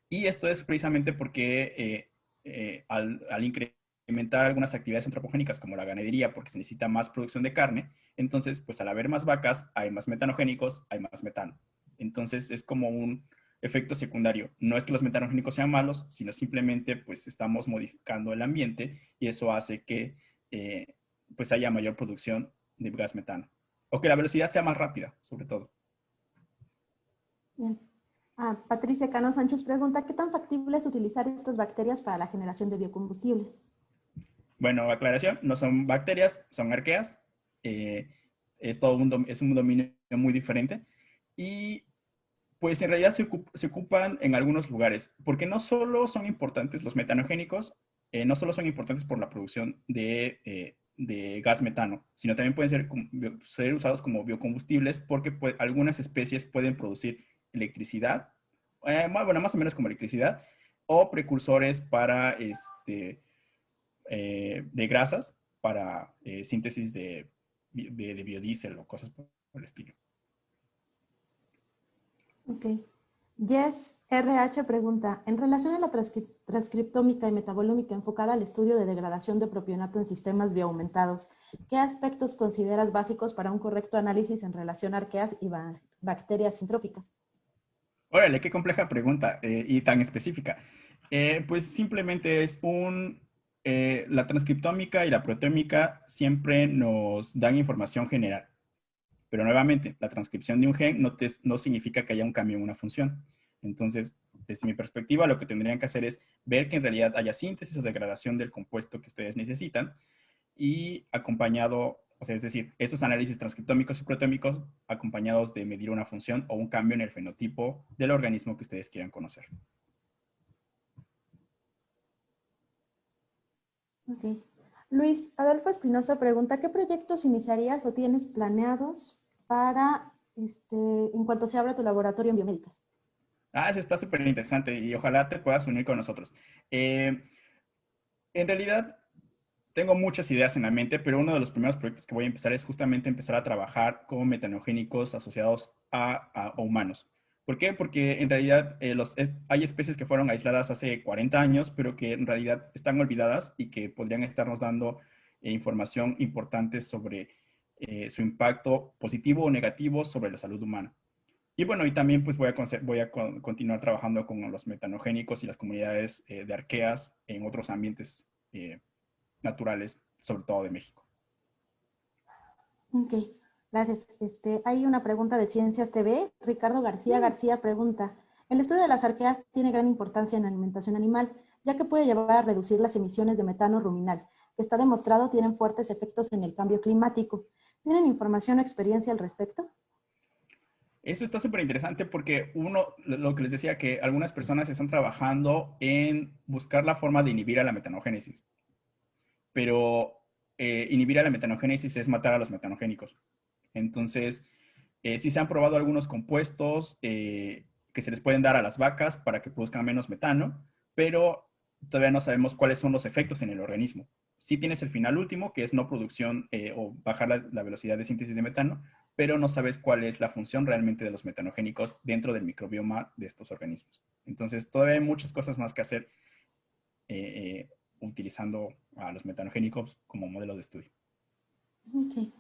Y esto es precisamente porque al incrementar algunas actividades antropogénicas como la ganadería, porque se necesita más producción de carne, entonces, pues al haber más vacas, hay más metanogénicos, hay más metano. Entonces, es como un efecto secundario. No es que los metanogénicos sean malos, sino simplemente, pues, estamos modificando el ambiente y eso hace que, pues, haya mayor producción de gas metano. O que la velocidad sea más rápida, sobre todo. Bien. Patricia Cano Sánchez pregunta, ¿qué tan factible es utilizar estas bacterias para la generación de biocombustibles? Bueno, aclaración, no son bacterias, son arqueas. es todo es un dominio muy diferente. Y pues en realidad se ocupan en algunos lugares, porque no solo son importantes los metanogénicos, no solo son importantes por la producción de gas metano, sino también pueden ser usados como biocombustibles porque algunas especies pueden producir electricidad, bueno, más o menos como electricidad, o precursores para, de grasas para síntesis de biodiesel o cosas por el estilo. Ok. Yes, RH pregunta, en relación a la transcriptómica y metabolómica enfocada al estudio de degradación de propionato en sistemas bioaumentados, ¿qué aspectos consideras básicos para un correcto análisis en relación a arqueas y bacterias sintróficas? Órale, qué compleja pregunta y tan específica. Pues simplemente la transcriptómica y la proteómica siempre nos dan información general. Pero nuevamente, la transcripción de un gen no significa que haya un cambio en una función. Entonces, desde mi perspectiva, lo que tendrían que hacer es ver que en realidad haya síntesis o degradación del compuesto que ustedes necesitan y acompañado, o sea, es decir, estos análisis transcriptómicos y proteómicos acompañados de medir una función o un cambio en el fenotipo del organismo que ustedes quieran conocer. Ok. Luis Adolfo Espinosa pregunta, ¿qué proyectos iniciarías o tienes planeados para, en cuanto se abra tu laboratorio en biomédicas? Eso está súper interesante y ojalá te puedas unir con nosotros. En realidad, tengo muchas ideas en la mente, pero uno de los primeros proyectos que voy a empezar es justamente empezar a trabajar con metanogénicos asociados a humanos. ¿Por qué? Porque en realidad hay especies que fueron aisladas hace 40 años, pero que en realidad están olvidadas y que podrían estarnos dando información importante sobre su impacto positivo o negativo sobre la salud humana. Y bueno, y también pues voy a continuar trabajando con los metanogénicos y las comunidades de arqueas en otros ambientes naturales, sobre todo de México. Ok, gracias. Hay una pregunta de Ciencias TV. Ricardo García García pregunta, el estudio de las arqueas tiene gran importancia en la alimentación animal, ya que puede llevar a reducir las emisiones de metano ruminal, que está demostrado tienen fuertes efectos en el cambio climático. ¿Tienen información o experiencia al respecto? Eso está súper interesante porque lo que les decía, que algunas personas están trabajando en buscar la forma de inhibir a la metanogénesis. Pero inhibir a la metanogénesis es matar a los metanogénicos. Entonces, sí se han probado algunos compuestos que se les pueden dar a las vacas para que produzcan menos metano, pero todavía no sabemos cuáles son los efectos en el organismo. Sí tienes el final último, que es no producción o bajar la velocidad de síntesis de metano, pero no sabes cuál es la función realmente de los metanogénicos dentro del microbioma de estos organismos. Entonces, todavía hay muchas cosas más que hacer utilizando a los metanogénicos como modelo de estudio. Ok.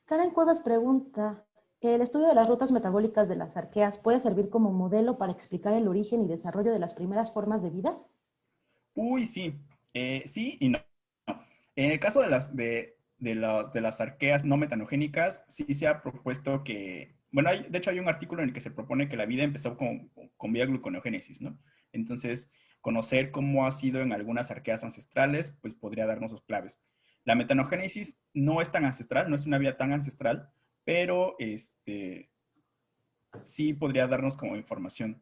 Karen Cuevas pregunta, ¿el estudio de las rutas metabólicas de las arqueas puede servir como modelo para explicar el origen y desarrollo de las primeras formas de vida? Uy, sí. Sí y no. En el caso de las arqueas no metanogénicas, sí se ha propuesto que, bueno, de hecho hay un artículo en el que se propone que la vida empezó con vía gluconeogénesis, ¿no? Entonces, conocer cómo ha sido en algunas arqueas ancestrales, pues podría darnos sus claves. La metanogénesis no es tan ancestral, no es una vía tan ancestral, pero sí podría darnos como información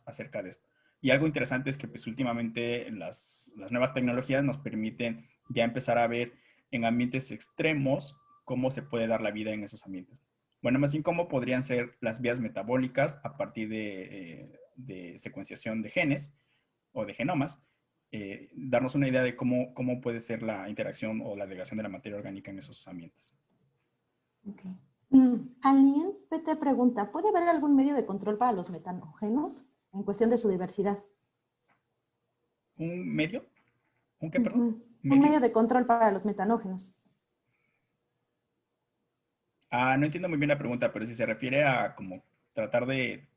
acerca de esto. Y algo interesante es que pues últimamente las nuevas tecnologías nos permiten ya empezar a ver en ambientes extremos cómo se puede dar la vida en esos ambientes. Bueno, más bien cómo podrían ser las vías metabólicas a partir de secuenciación de genes o de genomas, darnos una idea de cómo puede ser la interacción o la degradación de la materia orgánica en esos ambientes. Okay. Alien PT pregunta, ¿puede haber algún medio de control para los metanógenos en cuestión de su diversidad? ¿Un medio? ¿Un qué, perdón? Un medio de control para los metanógenos. No entiendo muy bien la pregunta, pero si se refiere a como tratar de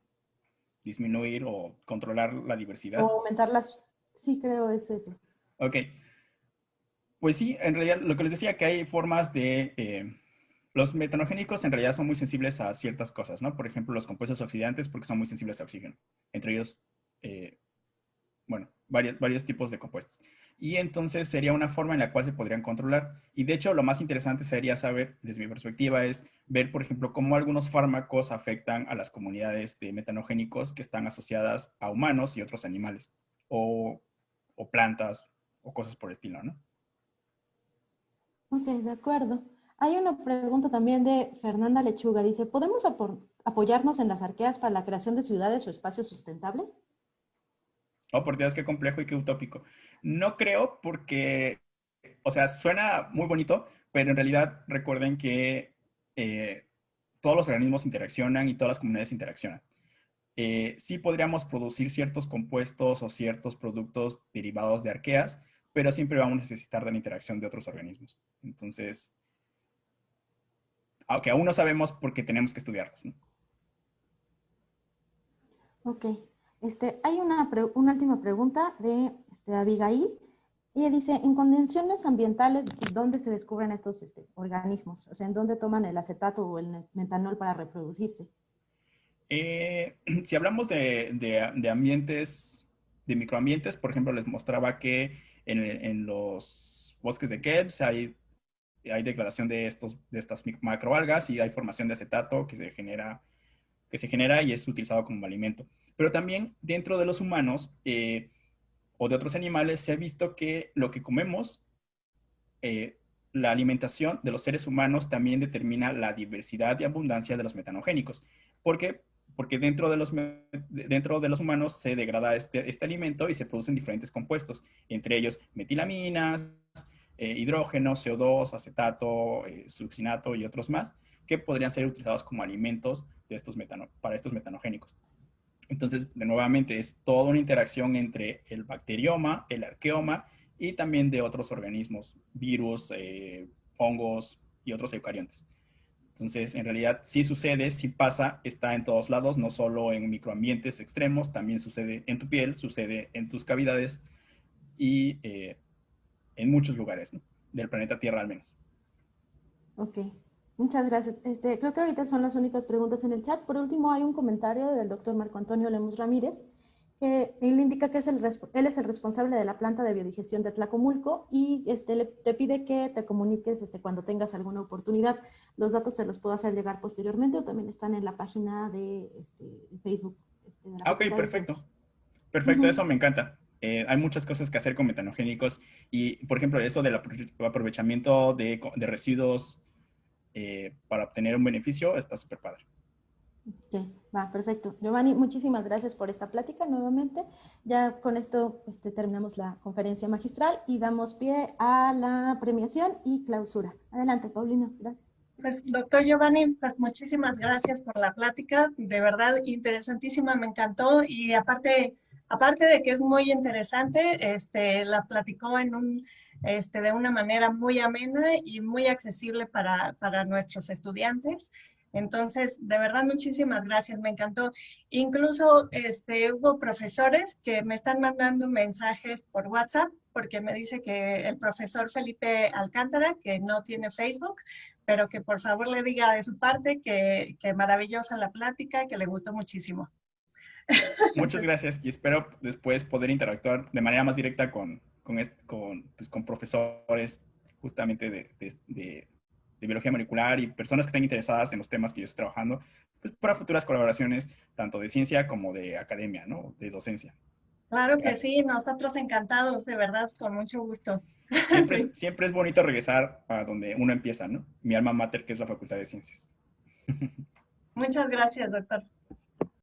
disminuir o controlar la diversidad. O aumentarlas, sí creo es eso. Ok. Pues sí, en realidad lo que les decía que hay formas de... los metanogénicos en realidad son muy sensibles a ciertas cosas, ¿no? Por ejemplo, los compuestos oxidantes porque son muy sensibles a oxígeno. Entre ellos, bueno, varios tipos de compuestos. y entonces sería una forma en la cual se podrían controlar. Y de hecho, lo más interesante sería saber, desde mi perspectiva, es ver, por ejemplo, cómo algunos fármacos afectan a las comunidades de metanogénicos que están asociadas a humanos y otros animales, o plantas, o cosas por el estilo, ¿no? Ok, de acuerdo. Hay una pregunta también de Fernanda Lechuga. Dice, ¿podemos apoyarnos en las arqueas para la creación de ciudades o espacios sustentables? Oh, por Dios, qué complejo y qué utópico. No creo porque, o sea, suena muy bonito, pero en realidad recuerden que todos los organismos interaccionan y todas las comunidades interaccionan. Sí podríamos producir ciertos compuestos o ciertos productos derivados de arqueas, pero siempre vamos a necesitar de la interacción de otros organismos. Entonces, aunque aún no sabemos por qué tenemos que estudiarlos, ¿no? Ok. Hay una última pregunta de Abigail. Y ella dice, en condiciones ambientales, ¿dónde se descubren estos organismos? O sea, ¿en dónde toman el acetato o el metanol para reproducirse? Si hablamos de ambientes, de microambientes, por ejemplo, les mostraba que en los bosques de Krebs hay degradación de estas macroalgas y hay formación de acetato que se genera y es utilizado como alimento. Pero también dentro de los humanos o de otros animales se ha visto que lo que comemos, la alimentación de los seres humanos también determina la diversidad y abundancia de los metanogénicos. ¿Por qué? Porque dentro de los humanos se degrada este alimento y se producen diferentes compuestos, entre ellos metilaminas, hidrógeno, CO2, acetato, succinato y otros más, que podrían ser utilizados como alimentos para estos metanogénicos. Entonces, nuevamente, es toda una interacción entre el bacterioma, el arqueoma y también de otros organismos, virus, hongos y otros eucariontes. Entonces, en realidad, sí sucede, sí pasa, está en todos lados, no solo en microambientes extremos, también sucede en tu piel, sucede en tus cavidades y en muchos lugares, ¿no? Del planeta Tierra al menos. Ok, muchas gracias. Creo que ahorita son las únicas preguntas en el chat. Por último, hay un comentario del doctor Marco Antonio Lemus Ramírez, que él indica que él es el responsable de la planta de biodigestión de Tlacomulco y te pide que te comuniques cuando tengas alguna oportunidad. Los datos te los puedo hacer llegar posteriormente o también están en la página de Facebook. De la Ok, Facultad de perfecto. Ciencias. Perfecto, eso me encanta. Hay muchas cosas que hacer con metanogénicos y, por ejemplo, eso del aprovechamiento de residuos para obtener un beneficio está súper padre. Ok, va, perfecto. Giovanni, muchísimas gracias por esta plática nuevamente. Ya con esto terminamos la conferencia magistral y damos pie a la premiación y clausura. Adelante, Paulino, gracias. Pues, doctor Giovanni, pues muchísimas gracias por la plática, de verdad interesantísima, me encantó y aparte de que es muy interesante, la platicó de una manera muy amena y muy accesible para nuestros estudiantes. Entonces, de verdad, muchísimas gracias, me encantó. Incluso hubo profesores que me están mandando mensajes por WhatsApp porque me dice que el profesor Felipe Alcántara, que no tiene Facebook, pero que por favor le diga de su parte que maravillosa la plática, que le gustó muchísimo. Muchas gracias y espero después poder interactuar de manera más directa con profesores justamente de biología molecular y personas que estén interesadas en los temas que yo estoy trabajando, pues, para futuras colaboraciones, tanto de ciencia como de academia, ¿no? De docencia. Claro que Gracias. sí, nosotros encantados, de verdad, con mucho gusto. Siempre es, Sí. siempre es bonito regresar a donde uno empieza, ¿no? Mi alma mater, que es la Facultad de Ciencias. Muchas gracias, doctor.